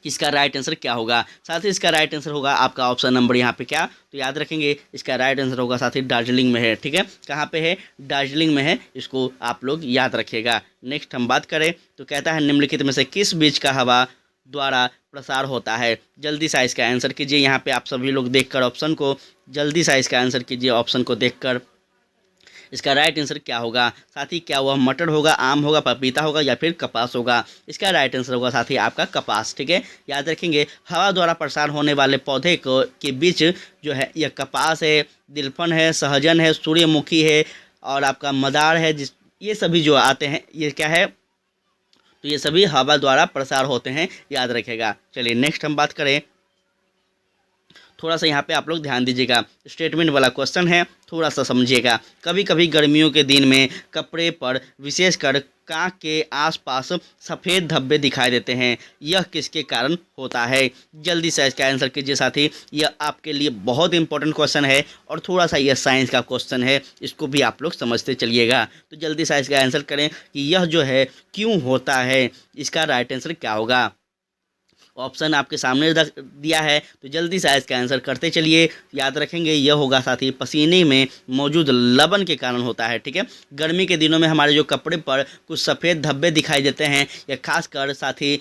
इसका राइट आंसर क्या होगा। साथ ही इसका राइट आंसर होगा आपका ऑप्शन नंबर यहाँ पे क्या, तो याद रखेंगे इसका राइट आंसर होगा साथ ही दार्जिलिंग में है। ठीक है, कहाँ पे है, दार्जिलिंग में है, इसको आप लोग याद रखिएगा। नेक्स्ट हम बात करें तो कहता है निम्नलिखित में से किस बीज का हवा द्वारा प्रसार होता है, जल्दी से इसका आंसर कीजिए। यहाँ पे आप सभी लोग देखकर ऑप्शन को जल्दी से इसका आंसर कीजिए, ऑप्शन को देखकर इसका राइट आंसर क्या होगा साथी। क्या वह मटर होगा, आम होगा, पपीता होगा या फिर कपास होगा, इसका राइट आंसर होगा साथी आपका कपास। ठीक है, याद रखेंगे हवा द्वारा प्रसार होने वाले पौधे को के बीच जो है यह कपास है, दिलफन है, सहजन है, सूर्यमुखी है और आपका मदार है, जिस ये सभी जो आते हैं ये क्या है, तो ये सभी हवा द्वारा प्रसार होते हैं, याद रखेगा। चलिए नेक्स्ट हम बात करें, थोड़ा सा यहाँ पे आप लोग ध्यान दीजिएगा, स्टेटमेंट वाला क्वेश्चन है, थोड़ा सा समझिएगा। कभी कभी गर्मियों के दिन में कपड़े पर विशेषकर कांख के आसपास सफ़ेद धब्बे दिखाई देते हैं, यह किसके कारण होता है, जल्दी से इसका आंसर कीजिए साथी। यह आपके लिए बहुत इंपॉर्टेंट क्वेश्चन है और थोड़ा सा यह साइंस का क्वेश्चन है, इसको भी आप लोग समझते चलिएगा। तो जल्दी से इसका आंसर करें कि यह जो है क्यों होता है, इसका राइट आंसर क्या होगा। ऑप्शन आपके सामने दिया है, तो जल्दी से इसका आंसर करते चलिए। याद रखेंगे यह होगा साथी पसीने में मौजूद लवण के कारण होता है। ठीक है, गर्मी के दिनों में हमारे जो कपड़े पर कुछ सफ़ेद धब्बे दिखाई देते हैं, या खासकर साथी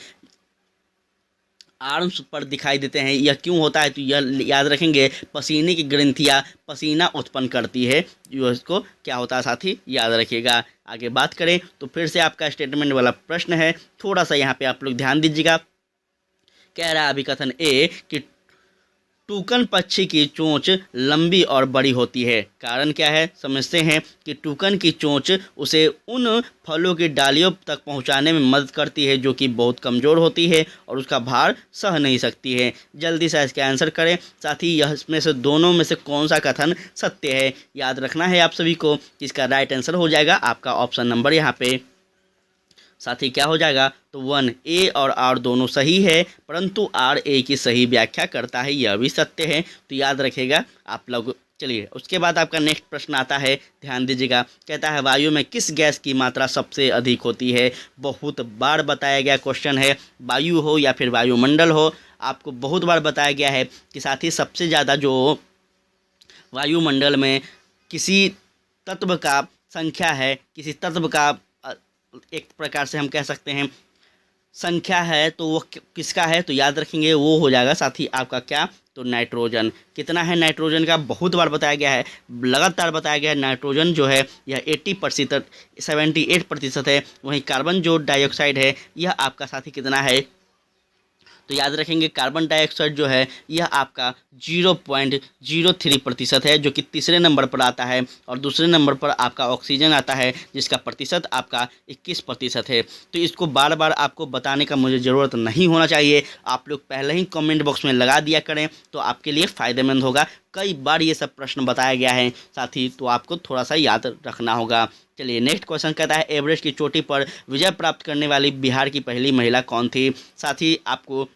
आर्म्स पर दिखाई देते हैं, यह क्यों होता है, तो यह याद रखेंगे पसीने की ग्रंथियाँ पसीना उत्पन्न करती है, जो इसको क्या होता है साथी, याद रखिएगा। आगे बात करें तो फिर से आपका स्टेटमेंट वाला प्रश्न है, थोड़ा सा यहाँ पे आप लोग ध्यान दीजिएगा। कह रहा है अभिकथन ए कि टूकन पक्षी की चोंच लंबी और बड़ी होती है, कारण क्या है समझते हैं कि टूकन की चोंच उसे उन फलों की डालियों तक पहुंचाने में मदद करती है जो कि बहुत कमज़ोर होती है और उसका भार सह नहीं सकती है। जल्दी से इसका आंसर करें साथ ही, यह इसमें से दोनों में से कौन सा कथन सत्य है, याद रखना है आप सभी को कि इसका राइट आंसर हो जाएगा आपका ऑप्शन नंबर यहाँ पे साथ ही क्या हो जाएगा, तो 1 ए और आर दोनों सही है, परंतु आर ए की सही व्याख्या करता है, यह भी सत्य है, तो याद रखेगा आप लोग। चलिए उसके बाद आपका नेक्स्ट प्रश्न आता है, ध्यान दीजिएगा। कहता है वायु में किस गैस की मात्रा सबसे अधिक होती है, बहुत बार बताया गया क्वेश्चन है, वायु हो या फिर वायुमंडल हो, आपको बहुत बार बताया गया है कि साथ ही सबसे ज़्यादा जो वायुमंडल में किसी तत्व का संख्या है, किसी तत्व का एक प्रकार से हम कह सकते हैं संख्या है, तो वो किसका है, तो याद रखेंगे वो हो जाएगा साथी आपका क्या, तो नाइट्रोजन। कितना है नाइट्रोजन का, बहुत बार बताया गया है, लगातार बताया गया है। नाइट्रोजन जो है यह 80% 78% है, वहीं कार्बन जो डाइऑक्साइड है यह आपका साथी कितना है, तो याद रखेंगे कार्बन डाइऑक्साइड जो है यह आपका 0.03% है, जो कि तीसरे नंबर पर आता है, और दूसरे नंबर पर आपका ऑक्सीजन आता है जिसका प्रतिशत आपका 21% है। तो इसको बार बार आपको बताने का मुझे ज़रूरत नहीं होना चाहिए, आप लोग पहले ही कमेंट बॉक्स में लगा दिया करें तो आपके लिए फ़ायदेमंद होगा। कई बार ये सब प्रश्न बताया गया है साथ ही, तो आपको थोड़ा सा याद रखना होगा। चलिए नेक्स्ट क्वेश्चन कहता है एवरेस्ट की चोटी पर विजय प्राप्त करने वाली बिहार की पहली महिला कौन थी। साथ ही आपको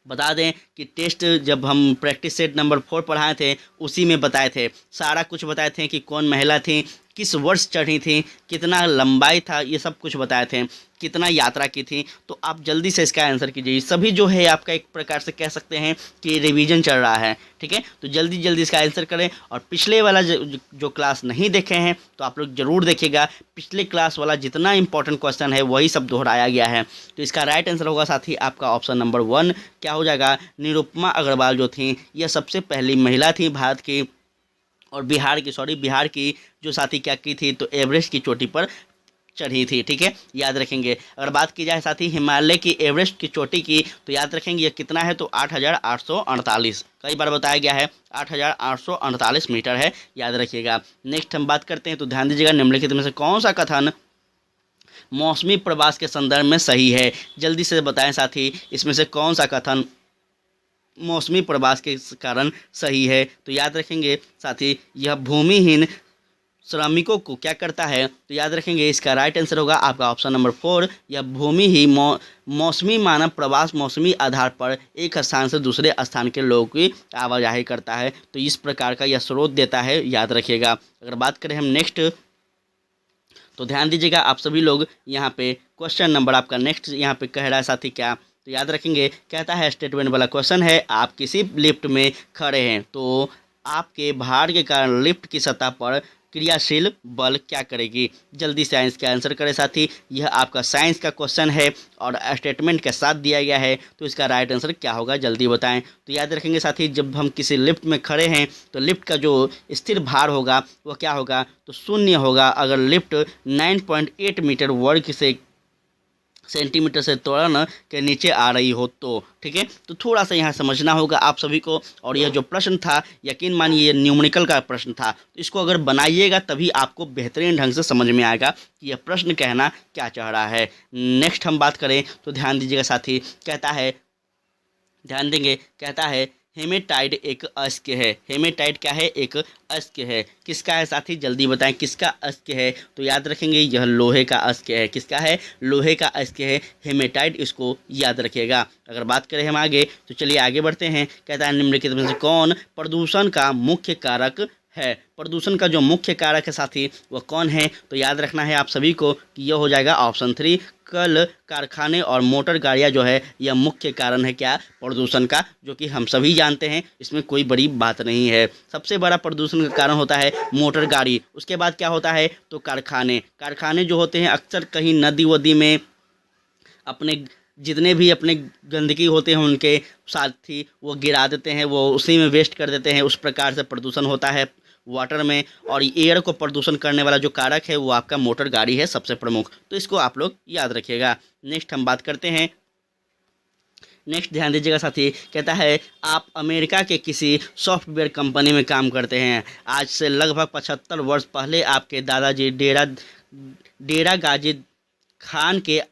बता दें कि टेस्ट जब हम प्रैक्टिस सेट नंबर 4 पढ़ाए थे उसी में बताए थे, सारा कुछ बताए थे कि कौन महिला थी, किस वर्ष चढ़ी थी, कितना लंबाई था, ये सब कुछ बताए थे, कितना यात्रा की थी। तो आप जल्दी से इसका आंसर कीजिए, सभी जो है आपका एक प्रकार से कह सकते हैं कि रिवीजन चल रहा है। ठीक है, तो जल्दी जल्दी इसका आंसर करें, और पिछले वाला जो क्लास नहीं देखे हैं तो आप लोग ज़रूर देखिएगा, पिछले क्लास वाला जितना इंपॉर्टेंट क्वेश्चन है वही सब दोहराया गया है। तो इसका राइट आंसर होगा साथ ही आपका ऑप्शन नंबर 1 क्या हो जाएगा, निरुपमा अग्रवाल जो थी यह सबसे पहली महिला थी भारत की और बिहार की जो साथी क्या की थी, तो एवरेस्ट की चोटी पर चढ़ी थी। ठीक है, याद रखेंगे। अगर बात की जाए साथी हिमालय की एवरेस्ट की चोटी की, तो याद रखेंगे ये कितना है, तो 8,848, कई बार बताया गया है 8,848 मीटर है, याद रखिएगा। नेक्स्ट हम बात करते हैं, तो ध्यान दीजिएगा, निम्नलिखित में से कौन सा कथन मौसमी प्रवास के संदर्भ में सही है? जल्दी से बताएं साथी, इसमें से कौन सा कथन मौसमी प्रवास के कारण सही है? तो याद रखेंगे साथी, यह भूमिहीन श्रमिकों को क्या करता है, तो याद रखेंगे इसका राइट आंसर होगा आपका ऑप्शन नंबर 4, यह भूमि ही मौसमी मानव प्रवास मौसमी आधार पर एक स्थान से दूसरे स्थान के लोगों की आवाजाही करता है, तो इस प्रकार का यह स्रोत देता है, याद रखिएगा। अगर बात करें हम नेक्स्ट, तो ध्यान दीजिएगा आप सभी लोग, यहाँ पे क्वेश्चन नंबर आपका नेक्स्ट यहाँ पे कह रहा है साथी क्या, तो याद रखेंगे, कहता है स्टेटमेंट वाला क्वेश्चन है, आप किसी लिफ्ट में खड़े हैं तो आपके भार के कारण लिफ्ट की सतह पर क्रियाशील बल क्या करेगी? जल्दी साइंस का आंसर करें साथी, यह आपका साइंस का क्वेश्चन है और स्टेटमेंट के साथ दिया गया है, तो इसका राइट आंसर क्या होगा जल्दी बताएं। तो याद रखेंगे साथी, जब हम किसी लिफ्ट में खड़े हैं तो लिफ्ट का जो स्थिर भार होगा वो क्या होगा, तो शून्य होगा। अगर लिफ्ट 9.8 मीटर वर्ग से सेंटीमीटर से त्वरण के नीचे आ रही हो तो, ठीक है, तो थोड़ा सा यहाँ समझना होगा आप सभी को। और यह जो प्रश्न था, यकीन मानिए ये न्यूमेरिकल का प्रश्न था, तो इसको अगर बनाइएगा तभी आपको बेहतरीन ढंग से समझ में आएगा कि यह प्रश्न कहना क्या चाह रहा है। नेक्स्ट हम बात करें, तो ध्यान दीजिएगा साथी, कहता है, ध्यान देंगे, कहता है हेमेटाइड एक अयस्क है। हेमेटाइड क्या है, एक अयस्क है। किसका है साथी, जल्दी बताएं किसका अयस्क है? तो याद रखेंगे यह लोहे का अयस्क है। किसका है, लोहे का अयस्क है हेमेटाइड, इसको याद रखिएगा। अगर बात करें हम आगे, तो चलिए आगे बढ़ते हैं। कहता है निम्नलिखित में से कौन प्रदूषण का मुख्य कारक है? प्रदूषण का जो मुख्य कारक है साथी वह कौन है? तो याद रखना है आप सभी को कि यह हो जाएगा ऑप्शन 3, कल कारखाने और मोटर गाड़ियां जो है यह मुख्य कारण है क्या, प्रदूषण का, जो कि हम सभी जानते हैं, इसमें कोई बड़ी बात नहीं है। सबसे बड़ा प्रदूषण का कारण होता है मोटर गाड़ी, उसके बाद क्या होता है, तो कारखाने। कारखाने जो होते हैं अक्सर कहीं नदी वदी में अपने जितने भी अपने गंदगी होते हैं उनके साथ ही वो गिरा देते हैं, वो उसी में वेस्ट कर देते हैं, उस प्रकार से प्रदूषण होता है वाटर में। और एयर को प्रदूषण करने वाला जो कारक है वो आपका मोटर गाड़ी है सबसे प्रमुख, तो इसको आप लोग याद रखिएगा। नेक्स्ट हम बात करते हैं, नेक्स्ट ध्यान दीजिएगा साथी, कहता है आप अमेरिका के किसी सॉफ्टवेयर कंपनी में काम करते हैं। आज से लगभग 75 वर्ष पहले आपके दादाजी डेरा गाजी खान के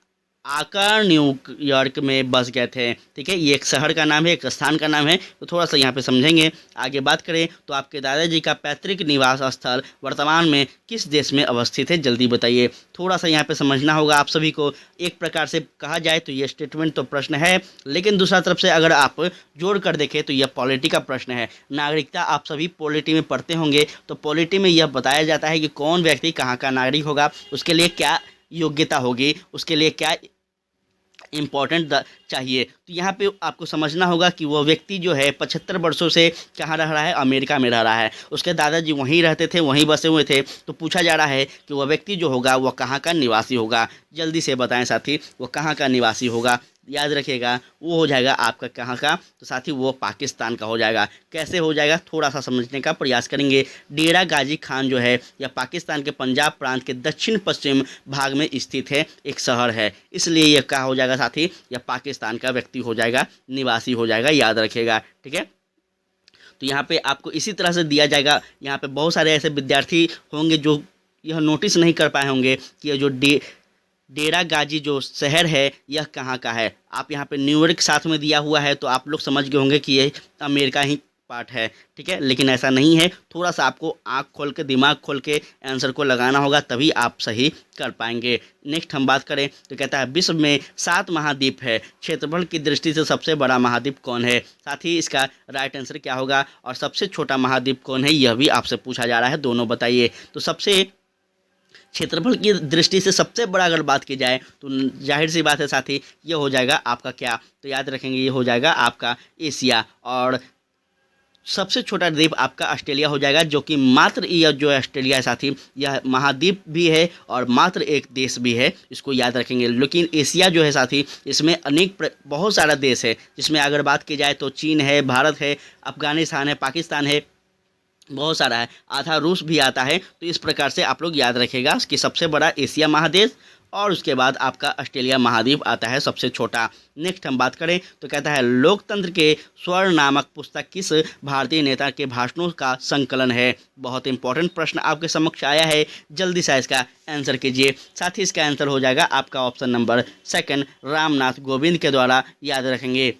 आकर न्यूयॉर्क में बस गए थे। ठीक है, ये एक शहर का नाम है, एक स्थान का नाम है, तो थोड़ा सा यहाँ पे समझेंगे। आगे बात करें, तो आपके दादाजी का पैतृक निवास स्थल वर्तमान में किस देश में अवस्थित है, जल्दी बताइए। थोड़ा सा यहाँ पे समझना होगा आप सभी को। एक प्रकार से कहा जाए तो ये स्टेटमेंट तो प्रश्न है, लेकिन दूसरा तरफ से अगर आप जोड़ कर देखें तो यह पॉलिटी का प्रश्न है। नागरिकता आप सभी पॉलिटी में पढ़ते होंगे, तो पॉलिटी में यह बताया जाता है कि कौन व्यक्ति कहाँ का नागरिक होगा, उसके लिए क्या योग्यता होगी, उसके लिए क्या इम्पोर्टेंट चाहिए। तो यहाँ पे आपको समझना होगा कि वह व्यक्ति जो है 75 वर्षों से कहाँ रह रहा है, अमेरिका में रह रहा है। उसके दादाजी वहीं रहते थे, वहीं बसे हुए थे, तो पूछा जा रहा है कि वह व्यक्ति जो होगा वह कहाँ का निवासी होगा। जल्दी से बताएं साथी, वो कहाँ का निवासी होगा, याद रखिएगा। वो हो जाएगा आपका कहाँ का, तो साथी वो पाकिस्तान का हो जाएगा। कैसे हो जाएगा, थोड़ा सा समझने का प्रयास करेंगे। डेरा गाजी खान जो है यह पाकिस्तान के पंजाब प्रांत के दक्षिण पश्चिम भाग में स्थित है, एक शहर है, इसलिए यह क्या हो जाएगा साथी, यह पाकिस्तान का व्यक्ति हो जाएगा, निवासी हो जाएगा, याद रखिएगा। ठीक है, तो यहाँ पे आपको इसी तरह से दिया जाएगा। यहाँ पे बहुत सारे ऐसे विद्यार्थी होंगे जो यह नोटिस नहीं कर पाए होंगे कि यह जो डेरा गाजी जो शहर है यह कहाँ का है। आप यहाँ पे न्यूयॉर्क साथ में दिया हुआ है, तो आप लोग समझ गए होंगे कि ये अमेरिका ही पार्ट है। ठीक है, लेकिन ऐसा नहीं है। थोड़ा सा आपको आँख खोल के, दिमाग खोल के आंसर को लगाना होगा, तभी आप सही कर पाएंगे। नेक्स्ट हम बात करें, तो कहता है विश्व में 7 महाद्वीप है, क्षेत्रफल की दृष्टि से सबसे बड़ा महाद्वीप कौन है? साथ ही इसका राइट आंसर क्या होगा, और सबसे छोटा महाद्वीप कौन है, यह भी आपसे पूछा जा रहा है, दोनों बताइए। तो सबसे क्षेत्रफल की दृष्टि से सबसे बड़ा अगर बात की जाए तो जाहिर सी बात है साथी, ये हो जाएगा आपका क्या, तो याद रखेंगे ये हो जाएगा आपका एशिया। और सबसे छोटा द्वीप आपका ऑस्ट्रेलिया हो जाएगा, जो कि मात्र यह जो ऑस्ट्रेलिया है साथी, यह महाद्वीप भी है और मात्र एक देश भी है, इसको याद रखेंगे। लेकिन एशिया जो है साथी, इसमें बहुत सारा देश है, जिसमें अगर बात की जाए तो चीन है, भारत है, अफगानिस्तान है, पाकिस्तान है, बहुत सारा है, आधा रूस भी आता है। तो इस प्रकार से आप लोग याद रखिएगा कि सबसे बड़ा एशिया महादेश और उसके बाद आपका ऑस्ट्रेलिया महाद्वीप आता है सबसे छोटा। नेक्स्ट हम बात करें तो कहता है लोकतंत्र के स्वर्ण नामक पुस्तक किस भारतीय नेता के भाषणों का संकलन है। बहुत इंपॉर्टेंट प्रश्न आपके समक्ष आया है, जल्दी से इसका आंसर कीजिए। साथ ही इसका आंसर हो जाएगा आपका option number second, Ramnath Kovind के द्वारा याद रखेंगे।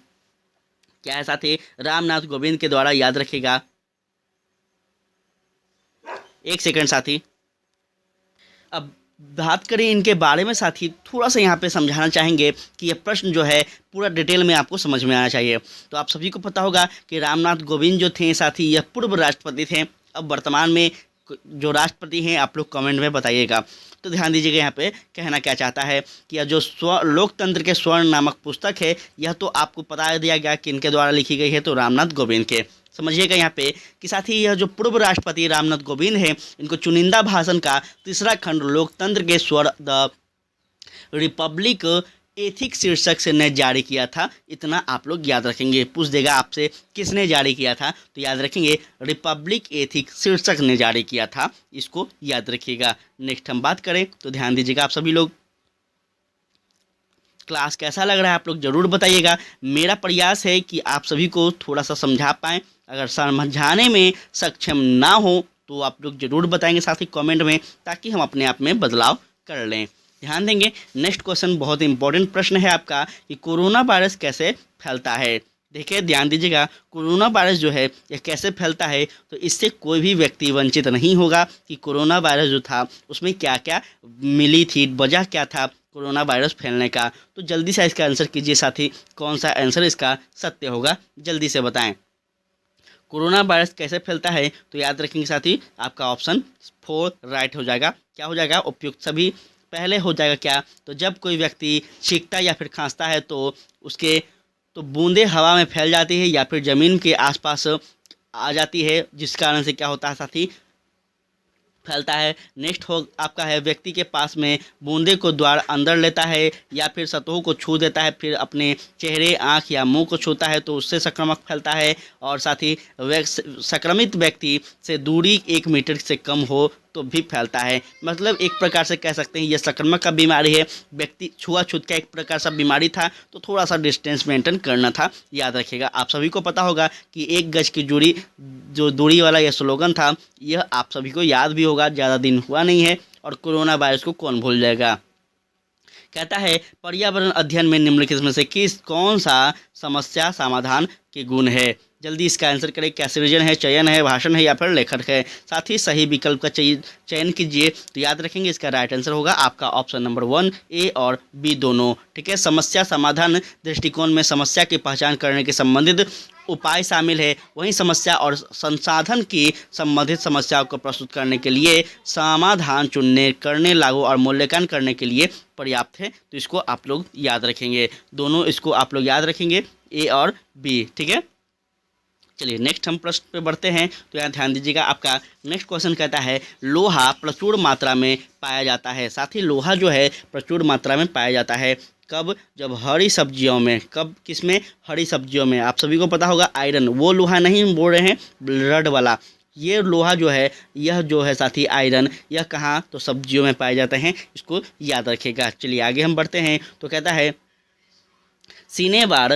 क्या है साथी? रामनाथ कोविंद के द्वारा याद रखेगा। एक सेकंड साथी, अब बात करें इनके बारे में साथी, थोड़ा सा यहाँ पे समझाना चाहेंगे कि ये प्रश्न जो है पूरा डिटेल में आपको समझ में आना चाहिए। तो आप सभी को पता होगा कि रामनाथ कोविंद जो थे साथी, यह पूर्व राष्ट्रपति थे। अब वर्तमान में जो राष्ट्रपति हैं आप लोग कमेंट में बताइएगा। तो ध्यान दीजिएगा यहाँ पे कहना क्या चाहता है कि यह जो लोकतंत्र के स्वर्ण नामक पुस्तक है, यह तो आपको बता दिया गया कि इनके द्वारा लिखी गई है, तो रामनाथ कोविंद के। समझिएगा यहाँ पे कि साथ ही यह जो पूर्व राष्ट्रपति रामनाथ कोविंद हैं, इनको चुनिंदा भाषण का तीसरा खंड लोकतंत्र के स्वर द रिपब्लिक एथिक्स शीर्षक से ने जारी किया था। इतना आप लोग याद रखेंगे। पूछ देगा आपसे किसने जारी किया था, तो याद रखेंगे रिपब्लिक एथिक्स शीर्षक ने जारी किया था, इसको याद रखिएगा। नेक्स्ट हम बात करें तो ध्यान दीजिएगा आप सभी लोग। क्लास कैसा लग रहा है आप लोग ज़रूर बताइएगा। मेरा प्रयास है कि आप सभी को थोड़ा सा समझा पाएँ। अगर समझाने में सक्षम ना हो तो आप लोग ज़रूर बताएंगे साथ ही कमेंट में, ताकि हम अपने आप में बदलाव कर लें। ध्यान देंगे। नेक्स्ट क्वेश्चन बहुत इंपॉर्टेंट प्रश्न है आपका कि कोरोना वायरस कैसे फैलता है। देखिए ध्यान दीजिएगा, कोरोना वायरस जो है यह कैसे फैलता है, तो इससे कोई भी व्यक्ति वंचित नहीं होगा कि कोरोना वायरस जो था उसमें क्या क्या मिली थी, वजह क्या था कोरोना वायरस फैलने का। तो जल्दी से इसका आंसर कीजिए साथी, कौन सा आंसर इसका सत्य होगा, जल्दी से बताएं। कोरोना वायरस कैसे फैलता है, तो याद रखेंगे साथी आपका ऑप्शन 4 राइट हो जाएगा। क्या हो जाएगा? उपयुक्त सभी। पहले हो जाएगा क्या, तो जब कोई व्यक्ति छींकता या फिर खांसता है तो उसके बूंदें हवा में फैल जाती है या फिर ज़मीन के आसपास आ जाती है, जिस कारण से क्या होता है साथी, फैलता है। नेक्स्ट हो आपका है व्यक्ति के पास में बूंदे को द्वार अंदर लेता है या फिर सतहों को छू देता है, फिर अपने चेहरे, आँख या मुंह को छूता है तो उससे संक्रमण फैलता है। और साथ ही संक्रमित व्यक्ति से दूरी 1 मीटर से कम हो तो भी फैलता है। मतलब एक प्रकार से कह सकते हैं यह संक्रमण का बीमारी है। व्यक्ति छुआछूत का एक प्रकार सा बीमारी था, तो थोड़ा सा डिस्टेंस मेंटेन करना था, याद रखिएगा। आप सभी को पता होगा कि 1 गज की दूरी, जो दूरी वाला यह स्लोगन था, यह आप सभी को याद भी होगा, ज़्यादा दिन हुआ नहीं है। और कोरोना वायरस को कौन भूल जाएगा। कहता है पर्यावरण अध्ययन में निम्नलिखित में से कौन सा समस्या समाधान के गुण है। जल्दी इसका आंसर करें। क्या सृजन है, चयन है, भाषण है या फिर लेखक है। साथ ही सही विकल्प का चयन कीजिए। तो याद रखेंगे इसका राइट आंसर होगा आपका ऑप्शन नंबर 1 ए और बी दोनों। ठीक है। समस्या समाधान दृष्टिकोण में समस्या की पहचान करने के संबंधित उपाय शामिल है, वहीं समस्या और संसाधन की संबंधित समस्याओं को प्रस्तुत करने के लिए समाधान चुनने, करने, लागू और मूल्यांकन करने के लिए पर्याप्त है। तो इसको आप लोग याद रखेंगे, दोनों इसको आप लोग याद रखेंगे, ए और बी। ठीक है। चलिए नेक्स्ट हम प्रश्न पे बढ़ते हैं। तो यहाँ ध्यान दीजिएगा, आपका नेक्स्ट क्वेश्चन कहता है लोहा प्रचुर मात्रा में पाया जाता है। साथ ही लोहा जो है प्रचुर मात्रा में पाया जाता है कब? जब हरी सब्जियों में। कब? किसमें? हरी सब्जियों में। आप सभी को पता होगा आयरन, वो लोहा नहीं बोल रहे हैं, ब्लड वाला। ये लोहा जो है, यह जो है साथी आयरन, यह कहाँ? तो सब्जियों में पाए जाते हैं, इसको याद रखिएगा। चलिए आगे हम बढ़ते हैं। तो कहता है सीनेबार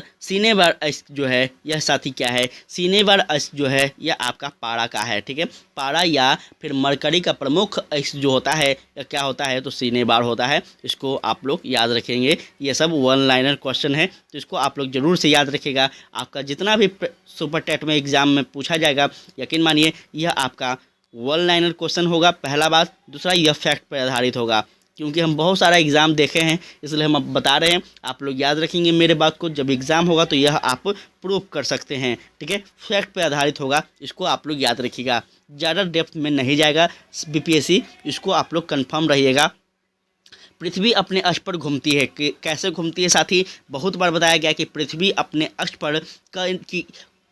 अश्क जो है यह साथी क्या है? सीनेबार अश्क जो है यह आपका पारा का है। ठीक है। पारा या फिर मरकरी का प्रमुख अश्क जो होता है यह क्या होता है? तो सीनेबार होता है। इसको आप लोग याद रखेंगे। ये सब 1 लाइनर क्वेश्चन है, तो इसको आप लोग जरूर से याद रखिएगा। आपका जितना भी सुपर टेट में एग्जाम में पूछा जाएगा, यकीन मानिए यह आपका 1 लाइनर क्वेश्चन होगा, पहला बात। दूसरा, यह फैक्ट पर आधारित होगा, क्योंकि हम बहुत सारा एग्ज़ाम देखे हैं, इसलिए हम अब बता रहे हैं। आप लोग याद रखेंगे मेरे बात को, जब एग्ज़ाम होगा तो यह आप प्रूव कर सकते हैं। ठीक है। फैक्ट पे आधारित होगा, इसको आप लोग याद रखिएगा। ज़्यादा डेप्थ में नहीं जाएगा बीपीएससी, इसको आप लोग कंफर्म रहिएगा। पृथ्वी अपने अक्ष पर घूमती है, कैसे घूमती है साथी? बहुत बार बताया गया कि पृथ्वी अपने अक्ष पर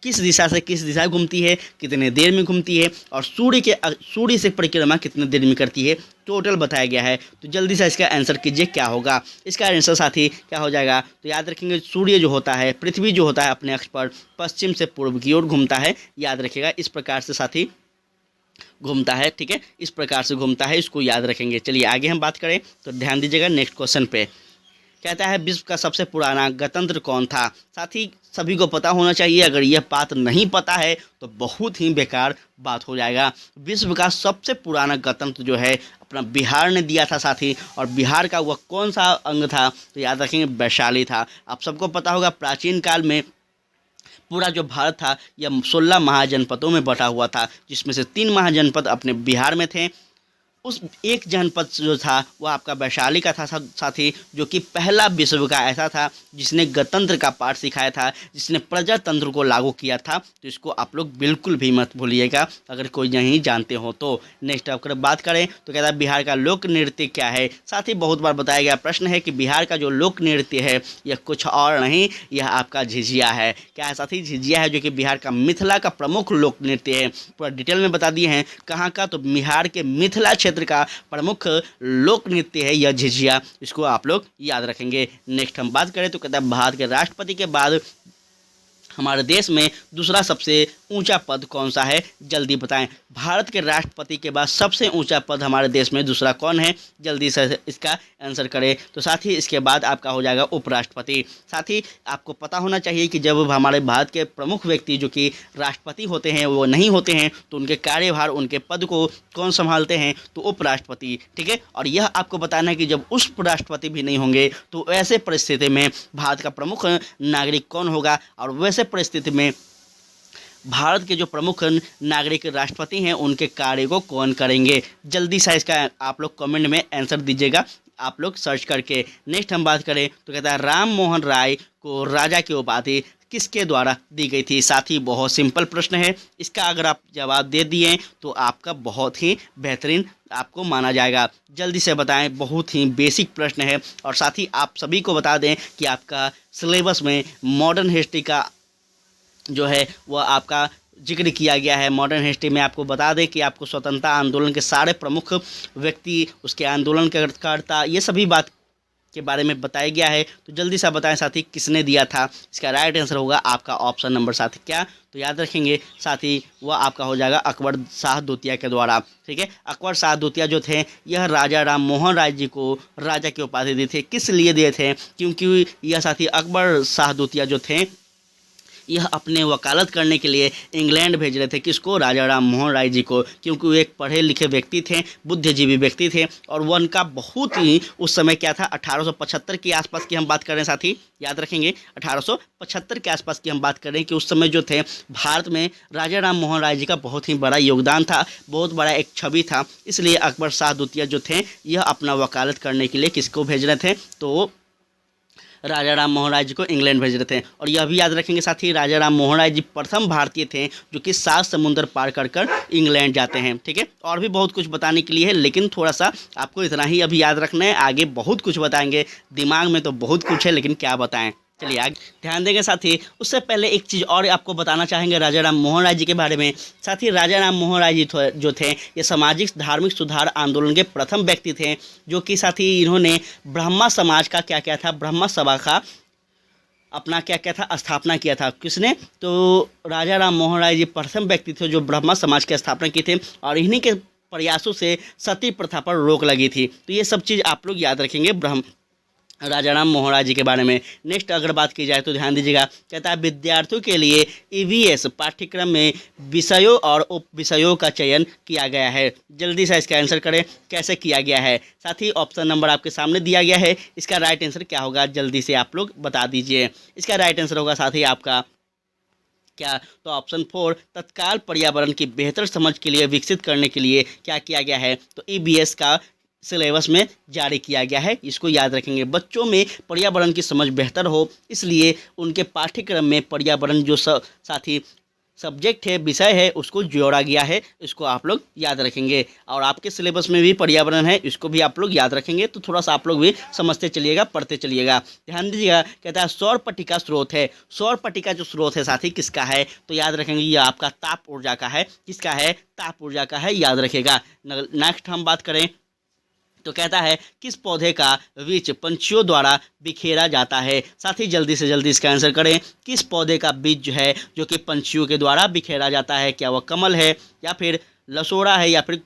किस दिशा से किस दिशा घूमती है, कितने देर में घूमती है, और सूर्य से परिक्रमा कितने देर में करती है, टोटल बताया गया है। तो जल्दी से इसका आंसर कीजिए, क्या होगा इसका आंसर साथी? क्या हो जाएगा? तो याद रखेंगे सूर्य जो होता है, पृथ्वी जो होता है अपने अक्ष पर पश्चिम से पूर्व की ओर घूमता है, याद रखिएगा। इस प्रकार से साथी घूमता है, ठीक है, इस प्रकार से घूमता है, इसको याद रखेंगे। चलिए आगे हम बात करें तो ध्यान दीजिएगा नेक्स्ट क्वेश्चन पे। कहता है विश्व का सबसे पुराना गणतंत्र कौन था। साथ ही सभी को पता होना चाहिए, अगर यह बात नहीं पता है तो बहुत ही बेकार बात हो जाएगा। विश्व का सबसे पुराना गणतंत्र जो है अपना बिहार ने दिया था साथी, और बिहार का वह कौन सा अंग था तो याद रखेंगे वैशाली था। आप सबको पता होगा प्राचीन काल में पूरा जो भारत था यह 16 महाजनपदों में बटा हुआ था, जिसमें से 3 महाजनपद अपने बिहार में थे। उस एक जनपद जो था वह आपका वैशाली का था साथी, जो कि पहला विश्व का ऐसा था जिसने गणतंत्र का पाठ सिखाया था, जिसने प्रजातंत्र को लागू किया था। तो इसको आप लोग बिल्कुल भी मत भूलिएगा अगर कोई नहीं जानते हो तो। नेक्स्ट अगर बात करें तो कहता है बिहार का लोक नृत्य क्या है। साथ ही बहुत बार बताया गया प्रश्न है कि बिहार का जो लोक नृत्य है यह कुछ और नहीं, यह आपका झिझिया है। क्या है साथी? झिझिया है, जो कि बिहार का मिथिला का प्रमुख लोक नृत्य है। पूरा डिटेल में बता दिए हैं कहाँ का, तो बिहार के मिथिला क्षेत्र का प्रमुख लोक नृत्य है यह झिझिया, इसको आप लोग याद रखेंगे। नेक्स्ट हम बात करें तो कहता है भारत के राष्ट्रपति के बाद हमारे देश में दूसरा सबसे ऊंचा पद कौन सा है, जल्दी बताएं। भारत के राष्ट्रपति के बाद सबसे ऊंचा पद हमारे देश में दूसरा कौन है, जल्दी से इसका आंसर करें। तो साथ ही इसके बाद आपका हो जाएगा उपराष्ट्रपति। साथ ही आपको पता होना चाहिए कि जब हमारे भारत के प्रमुख व्यक्ति जो कि राष्ट्रपति होते हैं वो नहीं होते हैं तो उनके कार्यभार, उनके पद को कौन संभालते हैं, तो उपराष्ट्रपति, ठीक है। और यह आपको बताना है कि जब उपराष्ट्रपति भी नहीं होंगे तो ऐसे परिस्थिति में भारत का प्रमुख नागरिक कौन होगा, और वैसे परिस्थिति में भारत के जो प्रमुख नागरिक राष्ट्रपति हैं उनके कार्य को कौन करेंगे। जल्दी से इसका आप लोग कमेंट में आंसर दीजिएगा, आप लोग सर्च करके। नेक्स्ट हम बात करें तो कहता है राम मोहन राय को राजा की उपाधि किसके द्वारा दी गई थी। साथ ही बहुत सिंपल प्रश्न है, इसका अगर आप जवाब दे दिए तो आपका बहुत ही बेहतरीन आपको माना जाएगा। जल्दी से बताएं, बहुत ही बेसिक प्रश्न है। और साथ ही आप सभी को बता दें कि आपका सिलेबस में मॉडर्न हिस्ट्री का जो है वह आपका जिक्र किया गया है। मॉडर्न हिस्ट्री में आपको बता दें कि आपको स्वतंत्रता आंदोलन के सारे प्रमुख व्यक्ति, उसके आंदोलनकर्ता, ये सभी बात के बारे में बताया गया है। तो जल्दी से बताएं साथी किसने दिया था। इसका राइट आंसर होगा आपका ऑप्शन नंबर साथी क्या, तो याद रखेंगे साथी, वह आपका हो जाएगा अकबर शाह द्वितीय के द्वारा, ठीक है। अकबर शाह द्वितीय जो थे यह राजा राम मोहन राय जी को राजा की उपाधि दिए थे। किस लिए दिए थे, क्योंकि यह साथी अकबर शाह द्वितीय जो थे यह अपने वकालत करने के लिए इंग्लैंड भेज रहे थे। किसको? राजा राम मोहन राय जी को, क्योंकि वो एक पढ़े लिखे व्यक्ति थे, बुद्धिजीवी व्यक्ति थे। और वो उनका बहुत ही उस समय क्या था, 1875 के आसपास की हम बात कर रहे हैं साथी, याद रखेंगे 1875 के आसपास की हम बात कर रहे हैं कि उस समय जो थे भारत में राजा राम मोहन राय जी का बहुत ही बड़ा योगदान था, बहुत बड़ा एक छवि था। इसलिए अकबर शाह द्वितीय जो थे यह अपना वकालत करने के लिए किसको भेज रहे थे, तो राजा राम मोहन राय जी को इंग्लैंड भेज रहे थे। और यह भी याद रखेंगे साथी, राजा राम मोहन राय जी प्रथम भारतीय थे जो कि 7 समुंदर पार कर इंग्लैंड जाते हैं, ठीक है। और भी बहुत कुछ बताने के लिए है, लेकिन थोड़ा सा आपको इतना ही अभी याद रखना है, आगे बहुत कुछ बताएंगे। दिमाग में तो बहुत कुछ है लेकिन क्या बताएं। चलिए आगे ध्यान देंगे साथी। उससे पहले एक चीज़ और आपको बताना चाहेंगे राजा राम मोहन राय जी के बारे में। साथी राजा राम मोहन राय जी जो थे ये सामाजिक धार्मिक सुधार आंदोलन के प्रथम व्यक्ति थे, जो कि साथी इन्होंने ब्रह्मा समाज का क्या क्या था, ब्रह्मा सभा का अपना क्या क्या था स्थापना किया था। किसने? तो राजा राम मोहन राय जी प्रथम व्यक्ति थे जो ब्रह्मा समाज की स्थापना की थे, और इन्हीं के प्रयासों से सती प्रथा पर रोक लगी थी। तो ये सब चीज़ आप लोग याद रखेंगे राजा राम मोहन राय जी के बारे में। नेक्स्ट अगर बात की जाए तो ध्यान दीजिएगा, कहता है विद्यार्थियों के लिए ईवीएस पाठ्यक्रम में विषयों और उप विषयों का चयन किया गया है। जल्दी से इसका आंसर करें, कैसे किया गया है। साथ ही ऑप्शन नंबर आपके सामने दिया गया है, इसका राइट आंसर क्या होगा जल्दी से आप लोग बता दीजिए। इसका राइट आंसर होगा साथ ही आपका क्या, तो ऑप्शन 4 तत्काल पर्यावरण की बेहतर समझ के लिए विकसित करने के लिए क्या किया गया है, तो ईवीएस का सिलेबस में जारी किया गया है। इसको याद रखेंगे, बच्चों में पर्यावरण की समझ बेहतर हो इसलिए उनके पाठ्यक्रम में पर्यावरण जो साथी सब्जेक्ट है, विषय है, उसको जोड़ा गया है। इसको आप लोग याद रखेंगे। और आपके सिलेबस में भी पर्यावरण है, इसको भी आप लोग याद रखेंगे। तो थोड़ा सा आप लोग भी समझते चलिएगा, पढ़ते चलिएगा। ध्यान दीजिएगा, कहता है सौर पट्टिका स्रोत है। सौर पट्टिका जो स्रोत है साथी किसका है, तो याद रखेंगे ये आपका ताप ऊर्जा का है। किसका है? ताप ऊर्जा का है, याद रखेगा। नेक्स्ट हम बात करें तो कहता है किस पौधे का बीज पंछियों द्वारा बिखेरा जाता है। साथ ही जल्दी से जल्दी इसका आंसर करें, किस पौधे का बीज जो है जो कि पंछियों के द्वारा बिखेरा जाता है। क्या वह कमल है, या फिर लसोड़ा है या फिर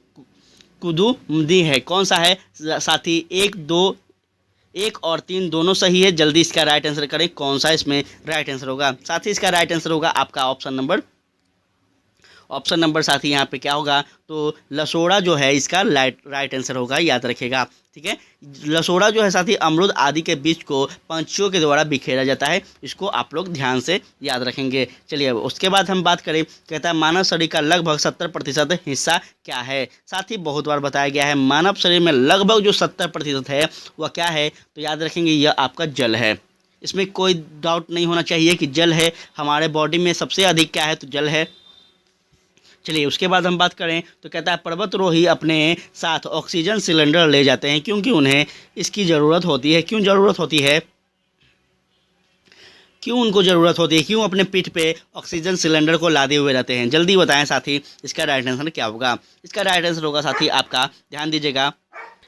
कुदुमुदी है, कौन सा है साथी? 1 और 3 दोनों सही है। जल्दी इसका राइट आंसर करें, कौन सा इसमें राइट आंसर होगा? साथी इसका राइट आंसर होगा आपका ऑप्शन नंबर साथी यहाँ पे क्या होगा? तो लसोड़ा जो है इसका राइट आंसर होगा, याद रखिएगा। ठीक है, लसोड़ा जो है साथी अमरूद आदि के बीज को पंछियों के द्वारा बिखेरा जाता है, इसको आप लोग ध्यान से याद रखेंगे। चलिए उसके बाद हम बात करें, कहता है मानव शरीर का लगभग 70% हिस्सा क्या है? साथी बहुत बार बताया गया है, मानव शरीर में लगभग जो 70% है वह क्या है? तो याद रखेंगे यह आपका जल है। इसमें कोई डाउट नहीं होना चाहिए कि जल है। हमारे बॉडी में सबसे अधिक क्या है? तो जल है। चलिए उसके बाद हम बात करें तो कहता है पर्वतारोही अपने साथ ऑक्सीजन सिलेंडर ले जाते हैं क्योंकि उन्हें इसकी ज़रूरत होती है। क्यों ज़रूरत होती है? क्यों उनको ज़रूरत होती है? क्यों अपने पीठ पे ऑक्सीजन सिलेंडर को लादे हुए रहते हैं? जल्दी बताएं साथी, इसका राइट आंसर क्या होगा? इसका राइट आंसर होगा साथी आपका, ध्यान दीजिएगा,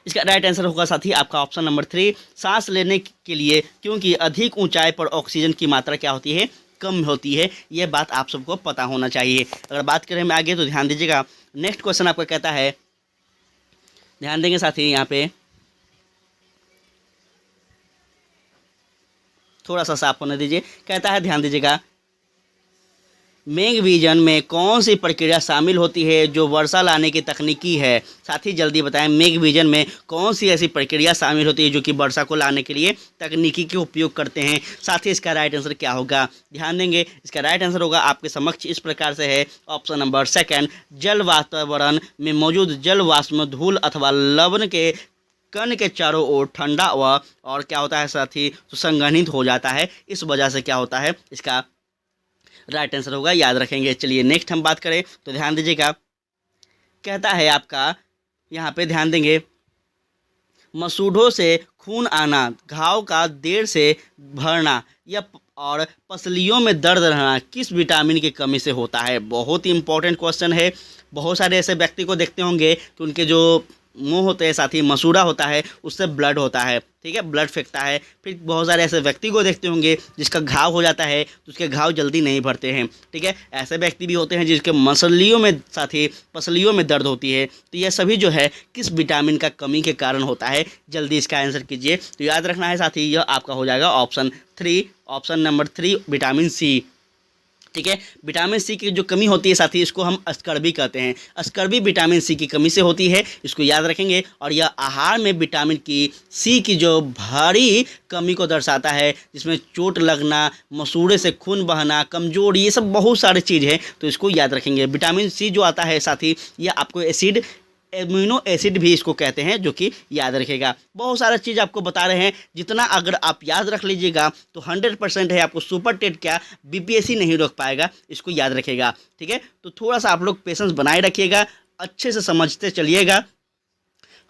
इसका राइट आंसर होगा साथी आपका ऑप्शन नंबर 3, सांस लेने के लिए, क्योंकि अधिक ऊंचाई पर ऑक्सीजन की मात्रा क्या होती है? कम होती है। यह बात आप सबको पता होना चाहिए। अगर बात करें हम आगे तो ध्यान दीजिएगा, नेक्स्ट क्वेश्चन आपका कहता है, ध्यान देंगे साथी, यहाँ पे थोड़ा सा साफ होने दीजिए। कहता है ध्यान दीजिएगा, मेघविजन में कौन सी प्रक्रिया शामिल होती है जो वर्षा लाने की तकनीकी है? साथी जल्दी बताएं, मेघविजन में कौन सी ऐसी प्रक्रिया शामिल होती है जो कि वर्षा को लाने के लिए तकनीकी के उपयोग करते हैं? साथी इसका राइट आंसर क्या होगा? ध्यान देंगे, इसका राइट आंसर होगा आपके समक्ष इस प्रकार से है, ऑप्शन नंबर 2, जल वातावरण में मौजूद जल वाष्प धूल अथवा लवण के कण के चारों ओर ठंडा और क्या होता है साथी? तो संघनित हो जाता है। इस वजह से क्या होता है? इसका राइट आंसर होगा, याद रखेंगे। चलिए नेक्स्ट हम बात करें तो ध्यान दीजिएगा, कहता है आपका यहाँ पे ध्यान देंगे, मसूड़ों से खून आना, घाव का देर से भरना या और पसलियों में दर्द रहना किस विटामिन की कमी से होता है? बहुत ही इंपॉर्टेंट क्वेश्चन है। बहुत सारे ऐसे व्यक्ति को देखते होंगे कि उनके जो मुंह होते हैं साथी, मसूड़ा होता है, उससे ब्लड होता है, ठीक है, ब्लड फेंकता है। फिर बहुत सारे ऐसे व्यक्ति को देखते होंगे जिसका घाव हो जाता है तो उसके घाव जल्दी नहीं भरते हैं, ठीक है। ऐसे व्यक्ति भी होते हैं जिसके मसलियों में साथी पसलियों में दर्द होती है। तो यह सभी जो है किस विटामिन का कमी के कारण होता है? जल्दी इसका आंसर कीजिए। तो याद रखना है साथी, यह आपका हो जाएगा ऑप्शन नंबर 3 विटामिन सी, ठीक है। विटामिन सी की जो कमी होती है साथी, इसको हम अस्कर्बी कहते हैं। अस्कर्बी विटामिन सी की कमी से होती है, इसको याद रखेंगे। और यह आहार में विटामिन सी की जो भारी कमी को दर्शाता है, जिसमें चोट लगना, मसूड़े से खून बहना, कमजोरी, ये सब बहुत सारी चीज़ है, तो इसको याद रखेंगे। विटामिन सी जो आता है साथी, यह आपको एमिनो एसिड भी इसको कहते हैं, जो कि याद रखेगा। बहुत सारा चीज़ आपको बता रहे हैं, जितना अगर आप याद रख लीजिएगा तो 100% है, आपको सुपर टेट क्या बीपीएससी नहीं रोक पाएगा, इसको याद रखेगा, ठीक है। तो थोड़ा सा आप लोग पेशेंस बनाए रखिएगा, अच्छे से समझते चलिएगा,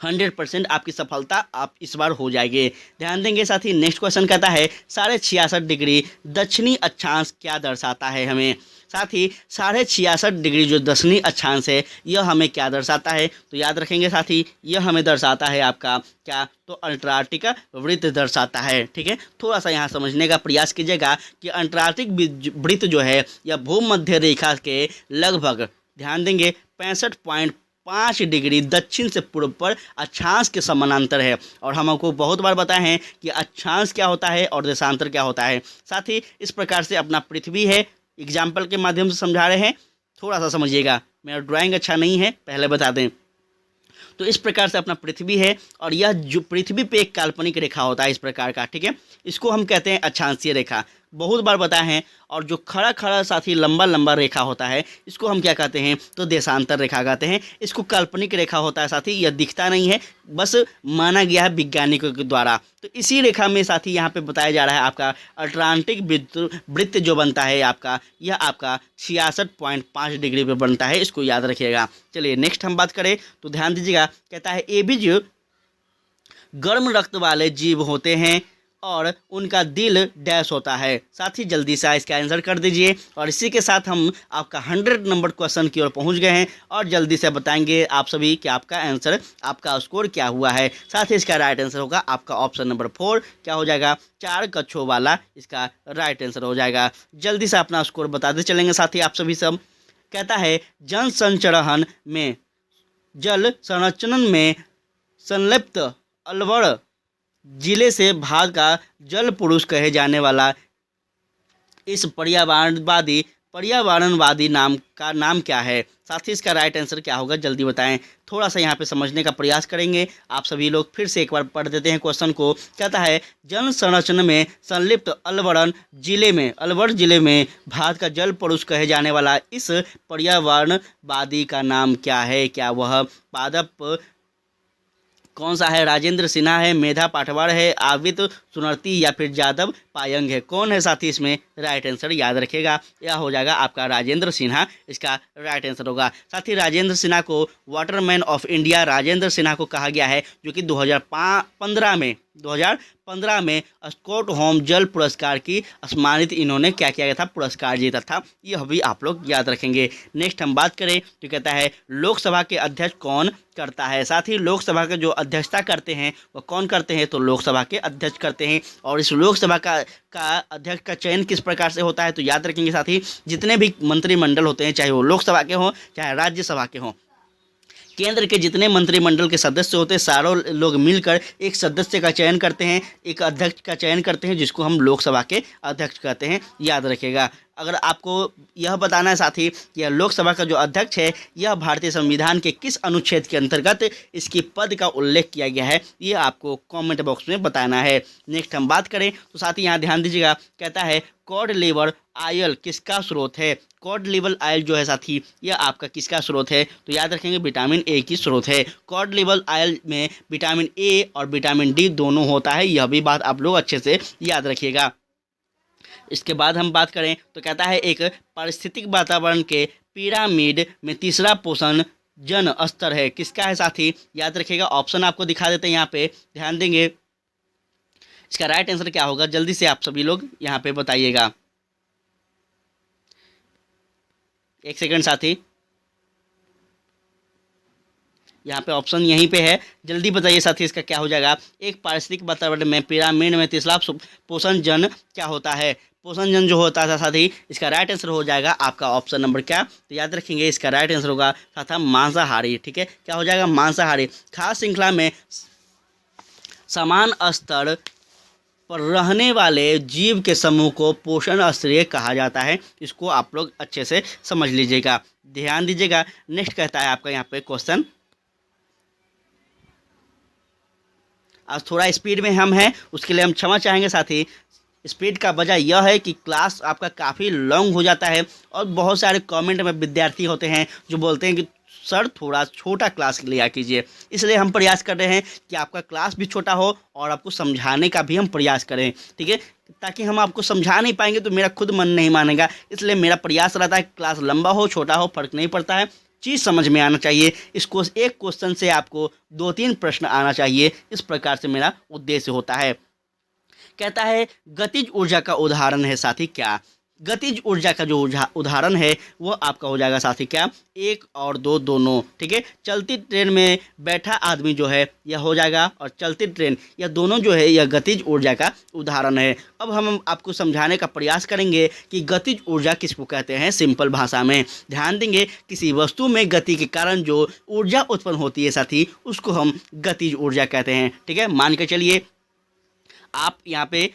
100% आपकी सफलता आप इस बार हो जाएगी। ध्यान देंगे साथी। नेक्स्ट क्वेश्चन कहता है 66.5 डिग्री दक्षिणी अक्षांश क्या दर्शाता है हमें? साथ ही 66.5 डिग्री जो दक्षिणी अक्षांश है, यह हमें क्या दर्शाता है? तो याद रखेंगे साथी, यह हमें दर्शाता है आपका क्या? तो अंटार्कटिका वृत्त दर्शाता है, ठीक है। थोड़ा सा यहाँ समझने का प्रयास कीजिएगा कि अंटार्कटिक वृत्त जो है यह भूमध्य रेखा के लगभग, ध्यान देंगे, 65.5 डिग्री दक्षिण से पूर्व पर अक्षांश के समानांतर है। और हम आपको बहुत बार बताए हैं कि अक्षांश क्या होता है और देशांतर क्या होता है। साथ ही इस प्रकार से अपना पृथ्वी है, एग्जाम्पल के माध्यम से समझा रहे हैं, थोड़ा सा समझिएगा, मेरा ड्राइंग अच्छा नहीं है, पहले बता दें। तो इस प्रकार से अपना पृथ्वी है, और यह जो पृथ्वी पे एक काल्पनिक रेखा होता है इस प्रकार का, ठीक है, इसको हम कहते हैं अक्षांशीय रेखा, बहुत बार बताए हैं। और जो खड़ा खड़ा साथी लंबा लंबा रेखा होता है, इसको हम क्या कहते हैं? तो देशांतर रेखा कहते हैं। इसको काल्पनिक रेखा होता है साथी, यह दिखता नहीं है, बस माना गया है वैज्ञानिकों के द्वारा। तो इसी रेखा में साथी यहाँ पे बताया जा रहा है आपका अटलांटिक वृत्त जो बनता है आपका, यह आपका 66.5 डिग्री पे बनता है, इसको याद रखिएगा। चलिए नेक्स्ट हम बात करें तो ध्यान दीजिएगा, कहता है ये भी जो गर्म रक्त वाले जीव होते हैं और उनका दिल डैश होता है। साथ ही जल्दी से इसका आंसर कर दीजिए। और इसी के साथ हम आपका 100 नंबर क्वेश्चन की ओर पहुंच गए हैं, और जल्दी से बताएंगे आप सभी कि आपका आंसर, आपका स्कोर क्या हुआ है। साथ ही इसका राइट आंसर होगा आपका ऑप्शन नंबर 4, क्या हो जाएगा? 4 कक्षों वाला इसका राइट आंसर हो जाएगा। जल्दी से अपना स्कोर बताते चलेंगे साथी आप सभी सब। कहता है जल संचरण में जल संरक्षण में संलिप्त अलवर जिले से भारत का जल पुरुष कहे जाने वाला इस पर्यावरणवादी नाम का नाम क्या है। साथ ही इसका राइट आंसर क्या होगा जल्दी बताएं। थोड़ा सा यहाँ पे समझने का प्रयास करेंगे आप सभी लोग। फिर से एक बार पढ़ देते हैं क्वेश्चन को। कहता है जल संरक्षण में संलिप्त अलवर जिले में भारत का जल पुरुष कहे जाने वाला इस पर्यावरणवादी का नाम क्या है। क्या वह पादप कौन सा है? राजेंद्र सिन्हा है, मेधा पाटवार है, आवित सुनरती या फिर जादव पायंग है। कौन है साथी इसमें राइट आंसर याद रखिएगा। यह हो जाएगा आपका राजेंद्र सिन्हा, इसका राइट आंसर होगा। साथ ही राजेंद्र सिन्हा को Waterman of India Rajendra Sinha को कहा गया है, जो कि 2015 में स्टॉकहोम जल पुरस्कार की सम्मानित इन्होंने क्या किया गया था? पुरस्कार जीता था। यह भी आप लोग याद रखेंगे। नेक्स्ट हम बात करें तो कहता है लोकसभा के अध्यक्ष कौन करता है। साथ ही लोकसभा के जो अध्यक्षता करते हैं वो कौन करते हैं? तो लोकसभा के अध्यक्ष करते हैं। और इस लोकसभा का अध्यक्ष का चयन किस प्रकार से होता है? तो याद रखेंगे साथी, जितने भी मंत्रिमंडल होते हैं, चाहे वो लोकसभा के हों चाहे राज्यसभा के हों, केंद्र के जितने मंत्रिमंडल के सदस्य होते हैं सारों लोग मिलकर एक सदस्य का चयन करते हैं, एक अध्यक्ष का चयन करते हैं, जिसको हम लोकसभा के अध्यक्ष कहते हैं। याद रखिएगा। अगर आपको यह बताना है साथी कि यह लोकसभा का जो अध्यक्ष है यह भारतीय संविधान के किस अनुच्छेद के अंतर्गत इसकी पद का उल्लेख किया गया है, ये आपको कमेंट बॉक्स में बताना है। नेक्स्ट हम बात करें तो साथी यहाँ ध्यान दीजिएगा। कहता है कॉड लिवर आयल किसका स्रोत है? कॉड लिवर आयल जो है साथी यह आपका किसका स्रोत है? तो याद रखेंगे विटामिन ए की स्रोत है। कॉड लिवर आयल में विटामिन ए और विटामिन डी दोनों होता है, यह भी बात आप लोग अच्छे से याद रखिएगा। इसके बाद हम बात करें तो कहता है एक पारिस्थितिक वातावरण के पिरामिड में तीसरा पोषण जन स्तर है, किसका है साथी? याद रखिएगा। ऑप्शन आपको दिखा देते हैं, यहाँ पे ध्यान देंगे। इसका राइट आंसर क्या होगा जल्दी से आप सभी लोग यहाँ पे बताइएगा। एक सेकंड साथी, यहाँ पे ऑप्शन यहीं पे है, जल्दी बताइए साथी इसका क्या हो जाएगा। एक पारिस्थितिक वातावरण में पिरामिड में तीसरा पोषण जन क्या होता है? पोषण जन जो होता था साथी, इसका राइट आंसर हो जाएगा आपका ऑप्शन नंबर क्या? तो याद रखेंगे इसका राइट आंसर होगा साथा मांसाहारी। ठीक है, क्या हो जाएगा? मांसाहारी। खास श्रृंखला में समान स्तर पर रहने वाले जीव के समूह को पोषण स्तरीय कहा जाता है। इसको आप लोग अच्छे से समझ लीजिएगा, ध्यान दीजिएगा। नेक्स्ट कहता है आपका यहाँ पे क्वेश्चन, आज थोड़ा स्पीड में हम हैं, उसके लिए हम क्षमा चाहेंगे साथी। स्पीड का वजह यह है कि क्लास आपका काफ़ी लॉन्ग हो जाता है और बहुत सारे कमेंट में विद्यार्थी होते हैं जो बोलते हैं कि सर थोड़ा छोटा क्लास लिया कीजिए। इसलिए हम प्रयास कर रहे हैं कि आपका क्लास भी छोटा हो और आपको समझाने का भी हम प्रयास करें। ठीक है, ताकि हम आपको समझा नहीं पाएंगे तो मेरा खुद मन नहीं मानेगा। इसलिए मेरा प्रयास रहता है क्लास लंबा हो छोटा हो फर्क नहीं पड़ता है, चीज़ समझ में आना चाहिए। इसको एक क्वेश्चन से आपको 2-3 प्रश्न आना चाहिए, इस प्रकार से मेरा उद्देश्य होता है। कहता है गतिज ऊर्जा का उदाहरण है साथी क्या? गतिज ऊर्जा का जो उदाहरण है वो आपका हो जाएगा साथी क्या? 1 और 2 दोनों। ठीक है, चलती ट्रेन में बैठा आदमी जो है यह हो जाएगा, और चलती ट्रेन यह दोनों जो है यह गतिज ऊर्जा का उदाहरण है। अब हम आपको समझाने का प्रयास करेंगे कि गतिज ऊर्जा किसको कहते हैं सिंपल भाषा में। ध्यान देंगे, किसी वस्तु में गति के कारण जो ऊर्जा उत्पन्न होती है साथी उसको हम गतिज ऊर्जा कहते हैं। ठीक है, मान के चलिए आप यहाँ पे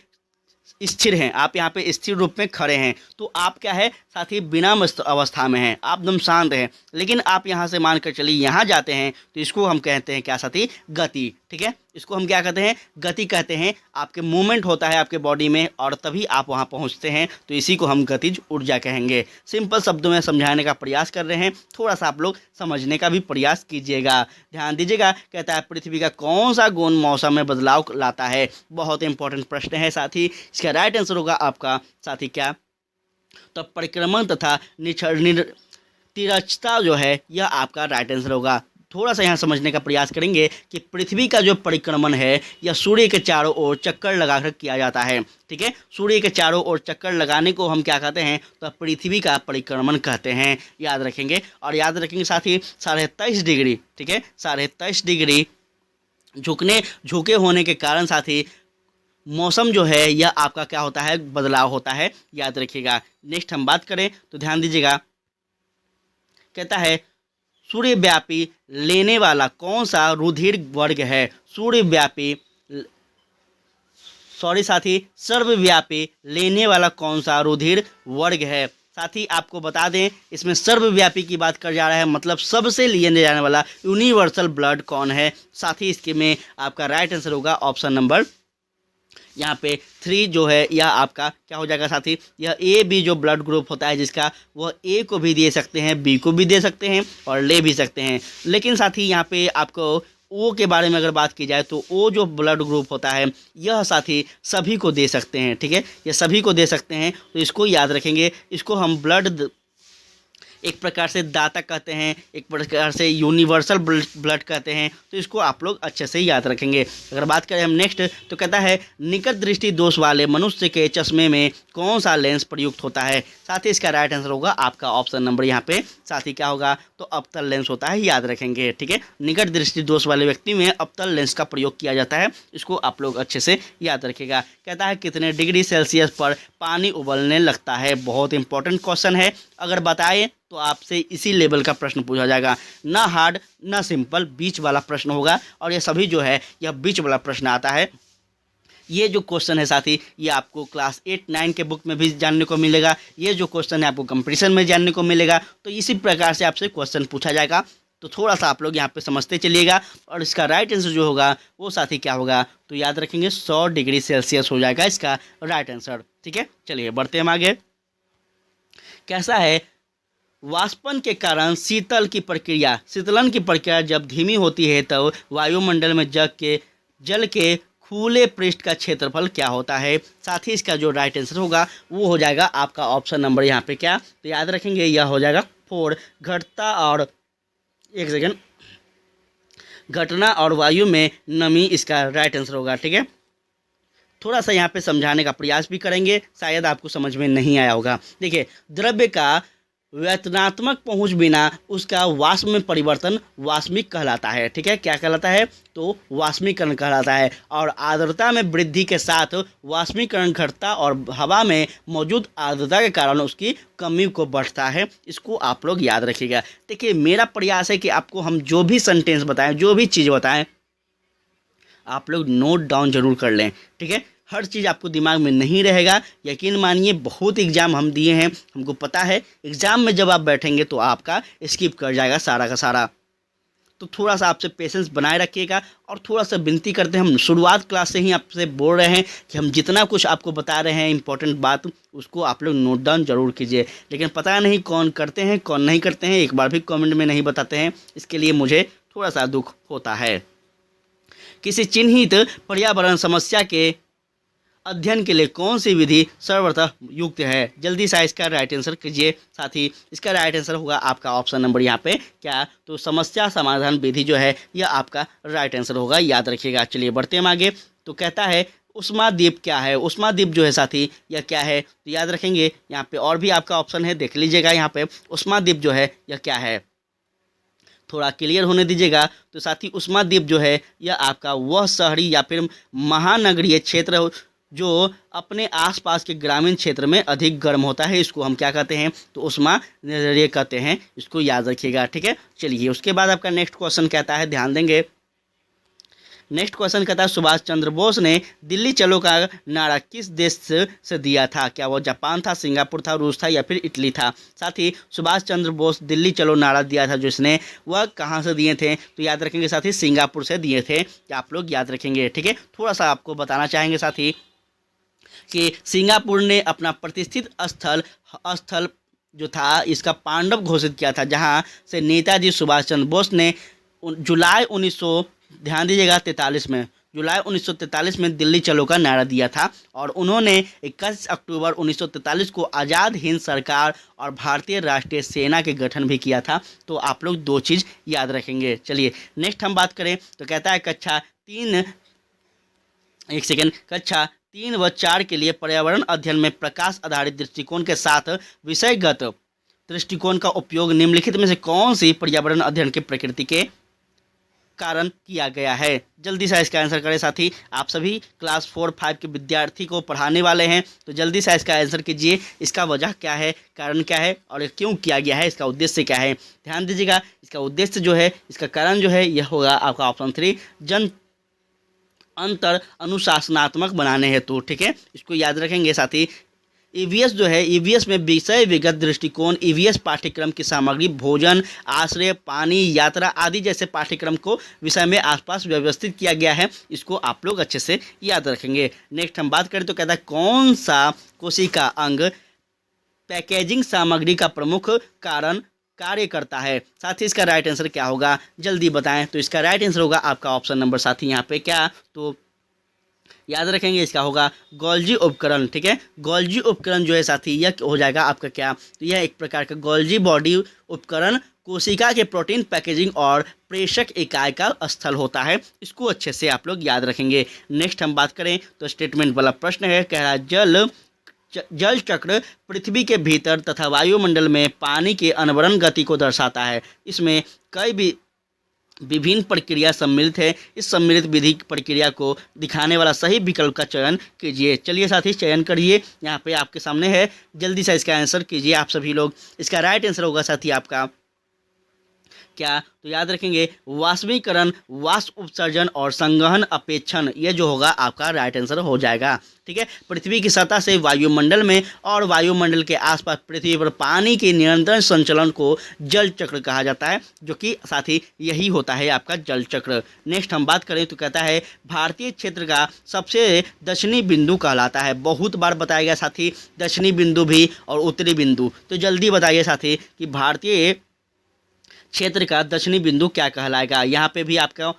स्थिर हैं, आप यहाँ पे स्थिर रूप में खड़े हैं, तो आप क्या है साथी बिना मस्त अवस्था में हैं, आप एकदम शांत हैं। लेकिन आप यहाँ से मान कर चलिए यहाँ जाते हैं तो इसको हम कहते हैं क्या साथी? गति। ठीक है, इसको हम क्या कहते हैं? गति कहते हैं। आपके मूवमेंट होता है आपके बॉडी में और तभी आप वहाँ पहुँचते हैं, तो इसी को हम गतिज ऊर्जा कहेंगे। सिंपल शब्दों में समझाने का प्रयास कर रहे हैं, थोड़ा सा आप लोग समझने का भी प्रयास कीजिएगा, ध्यान दीजिएगा। कहता है पृथ्वी का कौन सा गुण मौसम में बदलाव लाता है? बहुत इंपॉर्टेंट प्रश्न है साथी। इसका राइट आंसर होगा आपका साथी क्या? तो परिक्रमण तथा तिरछता जो है यह आपका राइट आंसर होगा। थोड़ा सा यहाँ समझने का प्रयास करेंगे कि पृथ्वी का जो परिक्रमण है यह सूर्य के चारों ओर चक्कर लगाकर किया जाता है। ठीक है, सूर्य के चारों ओर चक्कर लगाने को हम क्या कहते हैं? तो पृथ्वी का परिक्रमण कहते हैं, याद रखेंगे। और याद रखेंगे साथ ही 23.5 डिग्री, ठीक है 23.5 डिग्री झुके होने के कारण साथ ही मौसम जो है यह आपका क्या होता है? बदलाव होता है, याद रखिएगा। नेक्स्ट हम बात करें तो ध्यान दीजिएगा। कहता है सूर्यव्यापी लेने वाला कौन सा रुधिर वर्ग है। सूर्यव्यापी सॉरी साथी, सर्वव्यापी लेने वाला कौन सा रुधिर वर्ग है। साथी आपको बता दें, इसमें सर्वव्यापी की बात कर जा रहा है, मतलब सबसे लिए जाने वाला यूनिवर्सल ब्लड कौन है। साथी इसके में आपका राइट आंसर होगा ऑप्शन नंबर यहाँ पे 3 जो है यह आपका क्या हो जाएगा साथी। यह ए बी जो ब्लड ग्रुप होता है जिसका, वह ए को भी दे सकते हैं, बी को भी दे सकते हैं और ले भी सकते हैं। लेकिन साथी यहाँ पे आपको ओ के बारे में अगर बात की जाए तो ओ जो ब्लड ग्रुप होता है यह साथी सभी को दे सकते हैं। ठीक है, ये सभी को दे सकते हैं, तो इसको याद रखेंगे। इसको हम ब्लड एक प्रकार से दाता कहते हैं, एक प्रकार से यूनिवर्सल ब्लड कहते हैं, तो इसको आप लोग अच्छे से याद रखेंगे। अगर बात करें हम नेक्स्ट, तो कहता है निकट दृष्टि दोष वाले मनुष्य के चश्मे में कौन सा लेंस प्रयुक्त होता है। साथ ही इसका राइट आंसर होगा आपका ऑप्शन नंबर यहाँ पे साथ ही क्या होगा, तो अवतल लेंस होता है, याद रखेंगे। ठीक है, निकट दृष्टि दोष वाले व्यक्ति में अवतल लेंस का प्रयोग किया जाता है, इसको आप लोग अच्छे से याद रखिएगा। कहता है कितने डिग्री सेल्सियस पर पानी उबलने लगता है। बहुत इंपॉर्टेंट क्वेश्चन है, अगर बताएं तो आपसे इसी लेवल का प्रश्न पूछा जाएगा, ना हार्ड ना सिंपल, बीच वाला प्रश्न होगा। और ये सभी जो है यह बीच वाला प्रश्न आता है। ये जो क्वेश्चन है साथी, ये आपको क्लास 8-9 के बुक में भी जानने को मिलेगा, ये जो क्वेश्चन है आपको कंपटीशन में जानने को मिलेगा। तो इसी प्रकार से आपसे क्वेश्चन पूछा जाएगा, तो थोड़ा सा आप लोग यहाँ पे समझते चलिएगा। और इसका राइट आंसर जो होगा वो साथी क्या होगा, तो याद रखेंगे 100 डिग्री सेल्सियस हो जाएगा इसका राइट आंसर। ठीक है, चलिए बढ़ते हम आगे। कैसा है, वाष्पन के कारण शीतलन की प्रक्रिया जब धीमी होती है तो वायुमंडल में जल के खुले पृष्ठ का क्षेत्रफल क्या होता है। साथ ही इसका जो राइट आंसर होगा वो हो जाएगा आपका ऑप्शन नंबर यहाँ पे क्या, तो याद रखेंगे यह हो जाएगा 4। घटना और वायु में नमी इसका राइट आंसर होगा। ठीक है, थोड़ा सा यहाँ पे समझाने का प्रयास भी करेंगे, शायद आपको समझ में नहीं आया होगा। देखिए, द्रव्य का व्यतनात्मक पहुंच बिना उसका वाष्प में परिवर्तन वाष्मिक कहलाता है। ठीक है, क्या कहलाता है, तो वाष्मीकरण कहलाता है। और आर्द्रता में वृद्धि के साथ वाष्मीकरण घटता और हवा में मौजूद आर्द्रता के कारण उसकी कमी को बढ़ता है, इसको आप लोग याद रखिएगा। देखिए, मेरा प्रयास है कि आपको हम जो भी सेंटेंस बताएं, जो भी चीज़ बताएं, आप लोग नोट डाउन जरूर कर लें। ठीक है, हर चीज़ आपको दिमाग में नहीं रहेगा, यकीन मानिए बहुत एग्ज़ाम हम दिए हैं, हमको पता है एग्ज़ाम में जब आप बैठेंगे तो आपका स्किप कर जाएगा सारा का सारा। तो थोड़ा सा आपसे पेशेंस बनाए रखिएगा। और थोड़ा सा विनती करते हैं, हम शुरुआत क्लास से ही आपसे बोल रहे हैं कि हम जितना कुछ आपको बता रहे हैं इंपॉर्टेंट बात, उसको आप लोग नोट डाउन जरूर कीजिए। लेकिन पता नहीं कौन करते हैं कौन नहीं करते हैं, एक बार भी कमेंट में नहीं बताते हैं, इसके लिए मुझे थोड़ा सा दुख होता है। किसी चिन्हित पर्यावरण समस्या के अध्ययन के लिए कौन सी विधि सर्वथा युक्त है। जल्दी से इसका राइट आंसर कीजिए। साथ ही इसका राइट आंसर होगा आपका ऑप्शन नंबर यहाँ पे क्या, तो समस्या समाधान विधि जो है यह आपका राइट आंसर होगा, याद रखिएगा। चलिए बढ़ते हम आगे। तो कहता है उष्माद्वीप क्या है। उष्माद्वीप जो है साथी यह क्या है, तो याद रखेंगे यहाँ पे और भी आपका ऑप्शन है, देख लीजिएगा। यहाँ पे उष्माद्वीप जो है यह क्या है, थोड़ा क्लियर होने दीजिएगा। तो साथी उष्माद्वीप जो है यह आपका वह शहरी या फिर महानगरीय क्षेत्र जो अपने आसपास के ग्रामीण क्षेत्र में अधिक गर्म होता है, इसको हम क्या कहते हैं, तो उष्मानगरीय कहते हैं, इसको याद रखिएगा। ठीक है, चलिए उसके बाद आपका नेक्स्ट क्वेश्चन कहता है, ध्यान देंगे। नेक्स्ट क्वेश्चन कहता है सुभाष चंद्र बोस ने दिल्ली चलो का नारा किस देश से दिया था। क्या वो जापान था, सिंगापुर था, रूस था या फिर इटली था। साथ ही सुभाष चंद्र बोस दिल्ली चलो नारा दिया था जिसने, वह कहाँ से दिए थे, तो याद रखेंगे साथी सिंगापुर से दिए थे, आप लोग याद रखेंगे। ठीक है, थोड़ा सा आपको बताना चाहेंगे साथी कि सिंगापुर ने अपना प्रतिष्ठित स्थल जो था इसका पांडव घोषित किया था, जहां से नेताजी सुभाष चंद्र बोस ने जुलाई 1943 में दिल्ली चलो का नारा दिया था। और उन्होंने 21 अक्टूबर 1943 को आज़ाद हिंद सरकार और भारतीय राष्ट्रीय सेना के गठन भी किया था। तो आप लोग 2 चीज़ याद रखेंगे। चलिए नेक्स्ट हम बात करें तो कहता है कक्षा 3 व 4 के लिए पर्यावरण अध्ययन में प्रकाश आधारित दृष्टिकोण के साथ विषयगत दृष्टिकोण का उपयोग निम्नलिखित में से कौन सी पर्यावरण अध्ययन की प्रकृति के कारण किया गया है। जल्दी से इसका आंसर करें साथी। आप सभी क्लास 4-5 के विद्यार्थी को पढ़ाने वाले हैं, तो जल्दी से इसका आंसर कीजिए। इसका वजह क्या है, कारण क्या है और क्यों किया गया है, इसका उद्देश्य क्या है। ध्यान दीजिएगा, इसका उद्देश्य जो है, इसका कारण जो है, यह होगा आपका ऑप्शन 3, जन अंतर अनुशासनात्मक बनाने हेतु। ठीक है, इसको याद रखेंगे साथी। ईवीएस जो है, ईवीएस में विषय विगत दृष्टिकोण, ईवीएस पाठ्यक्रम की सामग्री, भोजन, आश्रय, पानी, यात्रा आदि जैसे पाठ्यक्रम को विषय में आसपास व्यवस्थित किया गया है। इसको आप लोग अच्छे से याद रखेंगे। नेक्स्ट हम बात करें तो कहता है कौन सा कोशिका अंग पैकेजिंग सामग्री का प्रमुख कारण कार्य करता है। साथ ही इसका राइट आंसर क्या होगा, जल्दी बताएं। तो इसका राइट आंसर होगा आपका ऑप्शन नंबर साथी यहाँ पे क्या, तो याद रखेंगे इसका होगा गोल्जी उपकरण। ठीक है, गोल्जी उपकरण जो है साथी, यह हो जाएगा आपका क्या, तो यह एक प्रकार का गोल्जी बॉडी उपकरण कोशिका के प्रोटीन पैकेजिंग और प्रेषक इकाई का स्थल होता है। इसको अच्छे से आप लोग याद रखेंगे। नेक्स्ट हम बात करें तो स्टेटमेंट वाला प्रश्न है, कह रहा है जल चक्र पृथ्वी के भीतर तथा वायुमंडल में पानी के अनवरत गति को दर्शाता है। इसमें कई भी विभिन्न प्रक्रिया सम्मिलित है। इस सम्मिलित विधि प्रक्रिया को दिखाने वाला सही विकल्प का चयन कीजिए। चलिए साथी चयन करिए, यहाँ पे आपके सामने है, जल्दी से इसका आंसर कीजिए आप सभी लोग। इसका राइट आंसर होगा साथी आपका क्या, तो याद रखेंगे वाष्पीकरण, वाष्प उपसर्जन और संवहन अपेक्षण, ये जो होगा आपका राइट आंसर हो जाएगा। ठीक है, पृथ्वी की सतह से वायुमंडल में और वायुमंडल के आसपास पृथ्वी पर पानी के निरंतर संचलन को जल चक्र कहा जाता है, जो कि साथ ही यही होता है आपका जल चक्र। नेक्स्ट हम बात करें तो कहता है भारतीय क्षेत्र का सबसे दक्षिणी बिंदु कहलाता है। बहुत बार बताया गया साथी दक्षिणी बिंदु भी और उत्तरी बिंदु, तो जल्दी बताइए साथी कि भारतीय क्षेत्र का दक्षिणी बिंदु क्या कहलाएगा। यहाँ पे भी आपका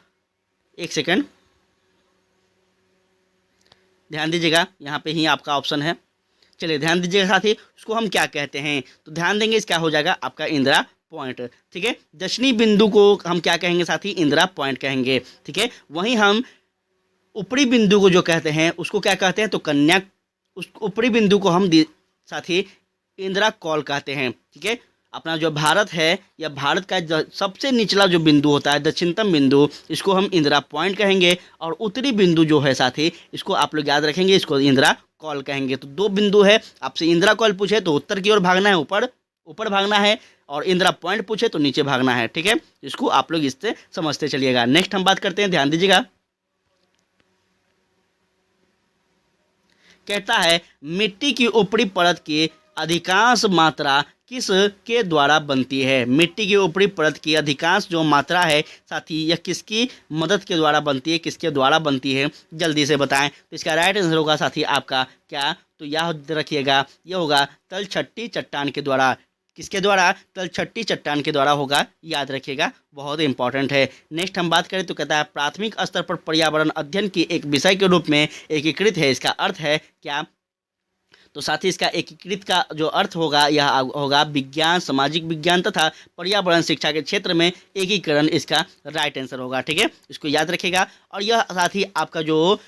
एक सेकंड ध्यान दीजिएगा, यहाँ पे ही आपका ऑप्शन है। चलिए ध्यान दीजिएगा साथी, उसको हम क्या कहते हैं, तो ध्यान देंगे इसका हो जाएगा आपका इंदिरा पॉइंट। ठीक है, दक्षिणी बिंदु को हम क्या कहेंगे साथी, इंदिरा पॉइंट कहेंगे। ठीक है, वहीं हम ऊपरी बिंदु को जो कहते हैं उसको क्या कहते हैं, तो कन्या, उस ऊपरी बिंदु को हम साथी इंदिरा कॉल कहते हैं। ठीक है, अपना जो भारत है या भारत का सबसे निचला जो बिंदु होता है, दक्षिणतम बिंदु, इसको हम इंदिरा पॉइंट कहेंगे। और उत्तरी बिंदु जो है साथी, इसको आप लोग याद रखेंगे, इसको इंदिरा कॉल कहेंगे। तो दो बिंदु है, आपसे इंदिरा कॉल पूछे तो उत्तर की ओर भागना है, ऊपर भागना है, और इंदिरा पॉइंट पूछे तो नीचे भागना है। ठीक है, इसको आप लोग इससे समझते चलिएगा। नेक्स्ट हम बात करते हैं, ध्यान दीजिएगा, कहता है मिट्टी की ऊपरी परत की अधिकांश मात्रा किस के द्वारा बनती है। मिट्टी की ऊपरी परत की अधिकांश जो मात्रा है साथी, यह किसकी मदद के द्वारा बनती है, किसके द्वारा बनती है, जल्दी से बताएं। तो इसका राइट आंसर होगा साथी आपका क्या, तो याद रखिएगा, यह होगा तलछट्टी चट्टान के द्वारा। किसके द्वारा, तलछट्टी चट्टान के द्वारा होगा, याद रखिएगा, बहुत इंपॉर्टेंट है। नेक्स्ट हम बात करें तो कहता है प्राथमिक स्तर पर पर्यावरण अध्ययन की एक विषय के रूप में एकीकृत है। इसका अर्थ है क्या, तो साथ ही इसका एकीकृत का जो अर्थ होगा यह होगा विज्ञान, सामाजिक विज्ञान तथा पर्यावरण शिक्षा के क्षेत्र में एकीकरण, इसका राइट आंसर होगा। ठीक है, इसको याद रखिएगा। और यह साथ ही आपका जो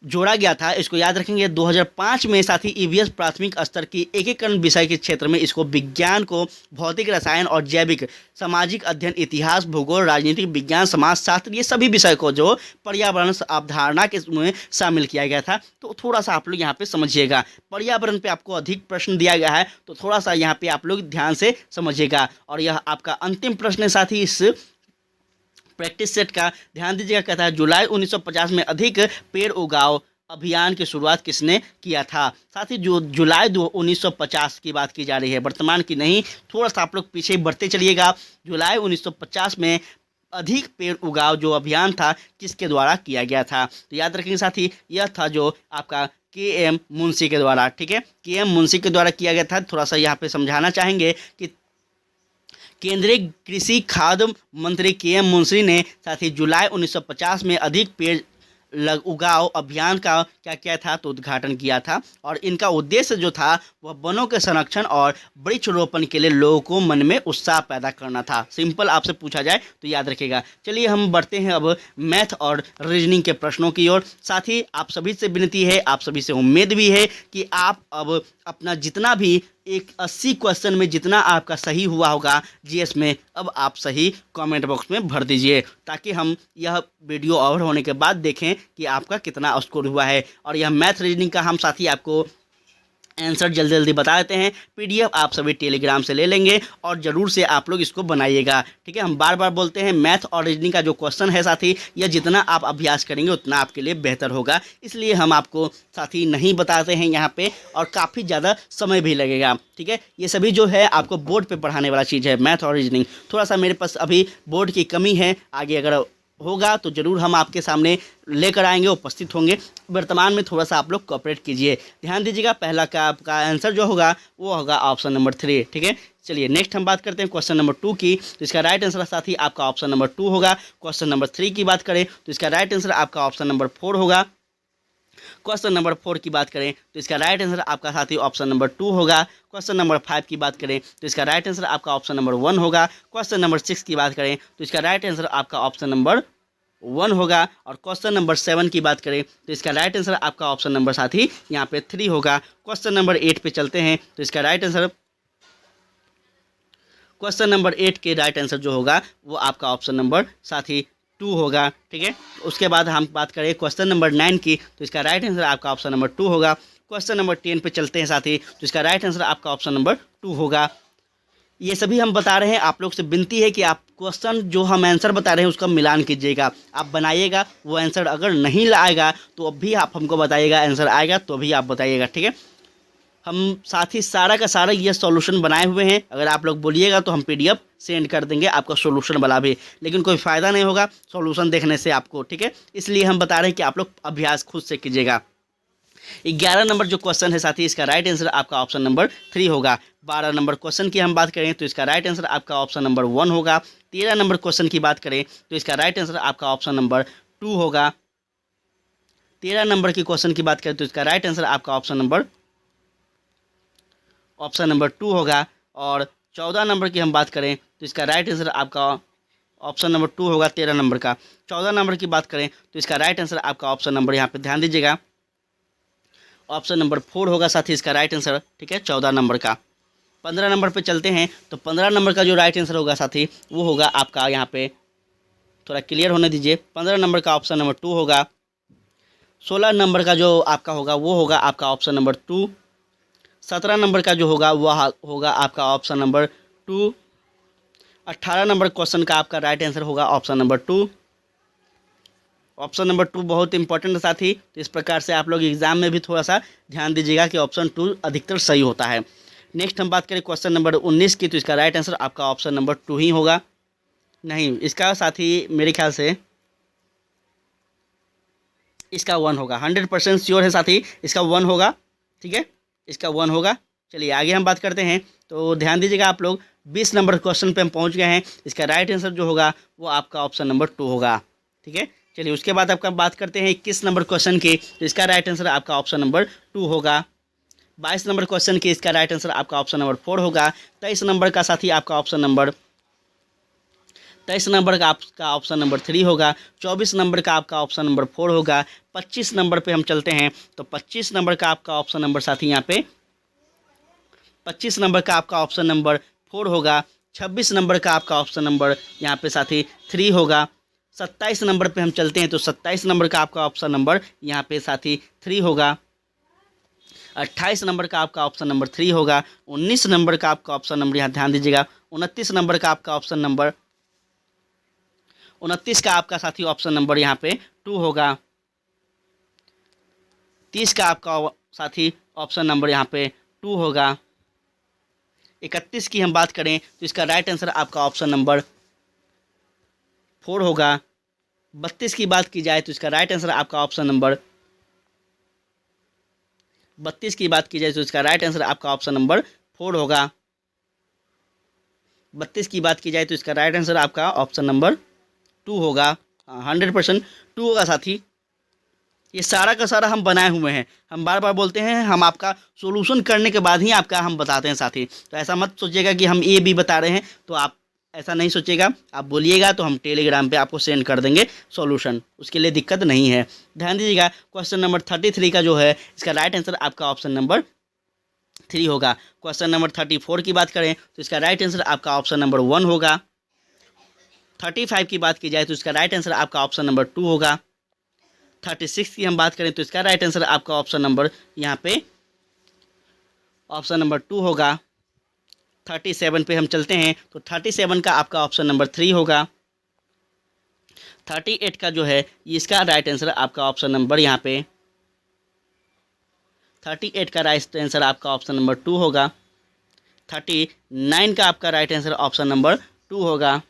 जोड़ा गया था, इसको याद रखेंगे 2005 में साथी ईवीएस प्राथमिक स्तर की एकीकरण विषय के क्षेत्र में इसको विज्ञान को भौतिक, रसायन और जैविक, सामाजिक अध्ययन, इतिहास, भूगोल, राजनीतिक विज्ञान, समाजशास्त्र, ये सभी विषय को जो पर्यावरण अवधारणा के में शामिल किया गया था। तो थोड़ा सा आप लोग यहाँ पे समझिएगा, पर्यावरण पे आपको अधिक प्रश्न दिया गया है, तो थोड़ा सा यहाँ पे आप लोग ध्यान से समझिएगा। और यह आपका अंतिम प्रश्न है साथी इस प्रैक्टिस सेट का, ध्यान दीजिएगा। कहता है जुलाई 1950 में अधिक पेड़ उगाओ अभियान की शुरुआत किसने किया था। साथ ही जो जुलाई 1950 की बात की जा रही है, वर्तमान की नहीं, थोड़ा सा आप लोग पीछे बढ़ते चलिएगा। जुलाई 1950 में अधिक पेड़ उगाओ जो अभियान था किसके द्वारा किया गया था, तो याद रखेंगे साथी, यह था जो आपका के.एम. मुंशी के द्वारा। ठीक है, के.एम. मुंशी के द्वारा किया गया था। थोड़ा सा यहाँ पे समझाना चाहेंगे कि केंद्रीय कृषि खाद्य मंत्री के.एम. मुंशी ने साथ ही जुलाई 1950 में अधिक पेड़ उगाओ अभियान का क्या किया था, तो उद्घाटन किया था। और इनका उद्देश्य जो था वह वनों के संरक्षण और वृक्षारोपण के लिए लोगों को मन में उत्साह पैदा करना था। सिंपल आपसे पूछा जाए तो याद रखिएगा। चलिए हम बढ़ते हैं अब मैथ और रीजनिंग के प्रश्नों की ओर। साथ ही आप सभी से विनती है, आप सभी से उम्मीद भी है कि आप अब अपना जितना भी एक 80 क्वेश्चन में जितना आपका सही हुआ होगा जीएस में, अब आप सही कमेंट बॉक्स में भर दीजिए, ताकि हम यह वीडियो ओवर होने के बाद देखें कि आपका कितना स्कोर हुआ है। और यह मैथ रीजनिंग का हम साथी आपको आंसर जल्दी जल्दी बता देते हैं। पीडीएफ आप सभी टेलीग्राम से ले लेंगे और ज़रूर से आप लोग इसको बनाइएगा, ठीक है। हम बार बार बोलते हैं मैथ और रीजनिंग का जो क्वेश्चन है साथी, यह जितना आप अभ्यास करेंगे उतना आपके लिए बेहतर होगा, इसलिए हम आपको साथी नहीं बताते हैं यहाँ पे, और काफ़ी ज़्यादा समय भी लगेगा, ठीक है। ये सभी जो है आपको बोर्ड पर पढ़ाने वाला चीज़ है, मैथ और रीजनिंग। थोड़ा सा मेरे पास अभी बोर्ड की कमी है, आगे अगर होगा तो ज़रूर हम आपके सामने लेकर आएंगे, उपस्थित होंगे। वर्तमान में थोड़ा सा आप लोग कोऑपरेट कीजिए, ध्यान दीजिएगा। पहला का आपका आंसर जो होगा वो होगा ऑप्शन नंबर 3, ठीक है। चलिए नेक्स्ट हम बात करते हैं क्वेश्चन नंबर 2 की, तो इसका राइट आंसर साथी आपका ऑप्शन नंबर 2 होगा। क्वेश्चन नंबर 3 की बात करें तो इसका राइट आंसर आपका ऑप्शन नंबर 4 होगा। क्वेश्चन नंबर 4 की बात करें तो इसका राइट आंसर आपका साथी ऑप्शन नंबर 2 होगा। क्वेश्चन नंबर 5 की बात करें तो इसका राइट आंसर आपका ऑप्शन नंबर 1 होगा। क्वेश्चन नंबर 6 की बात करें तो इसका राइट आंसर आपका ऑप्शन नंबर 1 होगा। और क्वेश्चन नंबर 7 की बात करें तो इसका राइट आंसर आपका ऑप्शन नंबर साथी यहाँ पे 3 होगा। क्वेश्चन नंबर 8 पे चलते हैं तो इसका राइट आंसर, क्वेश्चन नंबर 8 के राइट आंसर जो होगा वो आपका ऑप्शन नंबर साथी 2 होगा, ठीक है। उसके बाद हम बात करें क्वेश्चन नंबर 9 की, तो इसका राइट आंसर आपका ऑप्शन नंबर 2 होगा। क्वेश्चन नंबर 10 पे चलते हैं साथी, तो इसका राइट आंसर आपका ऑप्शन नंबर 2 होगा। ये सभी हम बता रहे हैं, आप लोग से विनती है कि आप क्वेश्चन जो हम आंसर बता रहे हैं उसका मिलान कीजिएगा, आप बनाइएगा। वो आंसर अगर नहीं आएगा तो अब भी आप हमको बताइएगा, आंसर आएगा तो भी आप बताइएगा, ठीक है। हम साथ ही सारा का सारा ये सॉल्यूशन बनाए हुए हैं, अगर आप लोग बोलिएगा तो हम पीडीएफ सेंड कर देंगे आपका सॉल्यूशन वाला भी, लेकिन कोई फ़ायदा नहीं होगा सॉल्यूशन देखने से आपको, ठीक है। इसलिए हम बता रहे हैं कि आप लोग अभ्यास खुद से कीजिएगा। 11 नंबर जो क्वेश्चन है साथी, इसका राइट आंसर आपका ऑप्शन नंबर 3 होगा। 12 नंबर क्वेश्चन की हम बात करें तो इसका राइट आंसर आपका ऑप्शन नंबर 1 होगा। 13 नंबर क्वेश्चन की बात करें तो इसका राइट आंसर आपका ऑप्शन नंबर 2 होगा। 13 नंबर की क्वेश्चन की बात करें तो इसका राइट आंसर आपका ऑप्शन नंबर 2 होगा। और 14 नंबर की हम बात करें तो इसका राइट आंसर आपका ऑप्शन नंबर 2 होगा 13 नंबर का। 14 नंबर की बात करें तो इसका राइट आंसर आपका ऑप्शन नंबर, यहाँ पे ध्यान दीजिएगा, ऑप्शन नंबर 4 होगा साथी इसका राइट आंसर, ठीक है, 14 नंबर का। 15 नंबर पे चलते हैं तो 15 नंबर का जो राइट आंसर होगा साथी वो होगा आपका, यहाँ पे थोड़ा क्लियर होने दीजिए, 15 नंबर का ऑप्शन नंबर 2 होगा। 16 नंबर का जो आपका होगा वो होगा आपका ऑप्शन नंबर 2। 17 नंबर का जो होगा वह होगा आपका ऑप्शन नंबर 2। 18 नंबर क्वेश्चन का आपका राइट आंसर होगा ऑप्शन नंबर 2। ऑप्शन नंबर 2 बहुत इंपॉर्टेंट है साथी, तो इस प्रकार से आप लोग एग्जाम में भी थोड़ा सा ध्यान दीजिएगा कि ऑप्शन 2 अधिकतर सही होता है। नेक्स्ट हम बात करें क्वेश्चन नंबर 19 की, तो इसका राइट आंसर आपका ऑप्शन नंबर 2 ही होगा। नहीं, इसका साथी मेरे ख्याल से इसका 1 होगा, 100% श्योर है साथी, इसका 1 होगा, ठीक है, इसका 1 होगा। चलिए आगे हम बात करते हैं, तो ध्यान दीजिएगा आप लोग, 20 नंबर क्वेश्चन पे हम पहुंच गए हैं। इसका राइट आंसर जो होगा वो आपका ऑप्शन नंबर 2 होगा, ठीक है। चलिए उसके बाद आपका बात करते हैं 21 नंबर क्वेश्चन की, तो इसका राइट आंसर आपका ऑप्शन नंबर 2 होगा। 22 नंबर क्वेश्चन की इसका राइट आंसर आपका ऑप्शन नंबर 4 होगा। 23 नंबर का साथी आपका ऑप्शन नंबर 23 नंबर का आपका ऑप्शन नंबर 3 होगा। 24 नंबर का आपका ऑप्शन नंबर 4 होगा। 25 नंबर पे हम चलते हैं, तो 25 नंबर का आपका ऑप्शन नंबर साथी यहाँ पे 25 नंबर का आपका ऑप्शन नंबर 4 होगा। 26 नंबर का आपका ऑप्शन नंबर यहाँ पे साथी 3 होगा। 27 नंबर पे हम चलते हैं, तो 27 नंबर का आपका ऑप्शन नंबर यहाँ पे साथी 3 होगा। 28 नंबर का आपका ऑप्शन नंबर 3 होगा। 19 नंबर का आपका ऑप्शन नंबर, यहाँ ध्यान दीजिएगा, 29 नंबर का आपका ऑप्शन नंबर 29 का आपका साथी ऑप्शन नंबर यहाँ पे 2 होगा। 30 का आपका साथी ऑप्शन नंबर यहाँ पे 2 होगा। 31 की हम बात करें तो इसका राइट आंसर आपका ऑप्शन नंबर 4 होगा। 32 की बात की जाए तो इसका राइट आंसर आपका ऑप्शन नंबर 32 की बात की जाए तो इसका राइट आंसर आपका ऑप्शन नंबर 4 होगा। 32 की बात की जाए तो इसका राइट आंसर आपका ऑप्शन नंबर 2 होगा। 100% 2 होगा साथी। ये सारा का सारा हम बनाए हुए हैं, हम बार बार बोलते हैं, हम आपका सॉल्यूशन करने के बाद ही आपका हम बताते हैं साथी। तो ऐसा मत सोचिएगा कि हम ये भी बता रहे हैं, तो आप ऐसा नहीं सोचिएगा, आप बोलिएगा तो हम टेलीग्राम पे आपको सेंड कर देंगे सॉल्यूशन, उसके लिए दिक्कत नहीं है। ध्यान दीजिएगा, क्वेश्चन नंबर 33 का जो है इसका राइट आंसर आपका ऑप्शन नंबर 3 होगा। क्वेश्चन नंबर 34 की बात करें तो इसका राइट आंसर आपका ऑप्शन नंबर 1 होगा। 35 की बात की जाए तो इसका राइट आंसर आपका ऑप्शन नंबर 2 होगा। 36 की हम बात करें तो इसका राइट आंसर आपका ऑप्शन नंबर यहाँ पे ऑप्शन नंबर 2 होगा। 37 पे हम चलते हैं तो 37 का आपका ऑप्शन नंबर 3 होगा। 38 का जो है इसका राइट आंसर आपका ऑप्शन नंबर यहाँ पे 38 का राइट आंसर आपका ऑप्शन नंबर 2 होगा। 39 का आपका राइट आंसर ऑप्शन नंबर 2 होगा।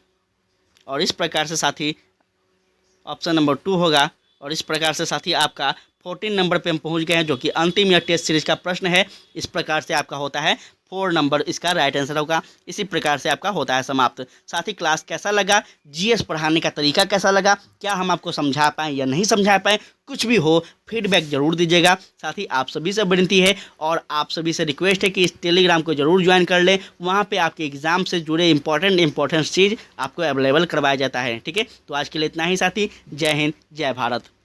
और इस प्रकार से साथी ऑप्शन नंबर 2 होगा। और इस प्रकार से साथी आपका 14 नंबर पे हम पहुंच गए हैं, जो कि अंतिम या टेस्ट सीरीज का प्रश्न है। इस प्रकार से आपका होता है 4 नंबर इसका राइट आंसर होगा। इसी प्रकार से आपका होता है समाप्त। साथी क्लास कैसा लगा, जीएस पढ़ाने का तरीका कैसा लगा, क्या हम आपको समझा पाएँ या नहीं समझा पाएँ, कुछ भी हो फीडबैक ज़रूर दीजिएगा। साथ ही आप सभी से विनती है और आप सभी से रिक्वेस्ट है कि इस टेलीग्राम को ज़रूर ज्वाइन कर लें। वहाँ पे आपके एग्ज़ाम से जुड़े इंपॉर्टेंट चीज़ आपको अवेलेबल करवाया जाता है। ठीक है, तो आज के लिए इतना ही साथी। जय हिंद, जय भारत।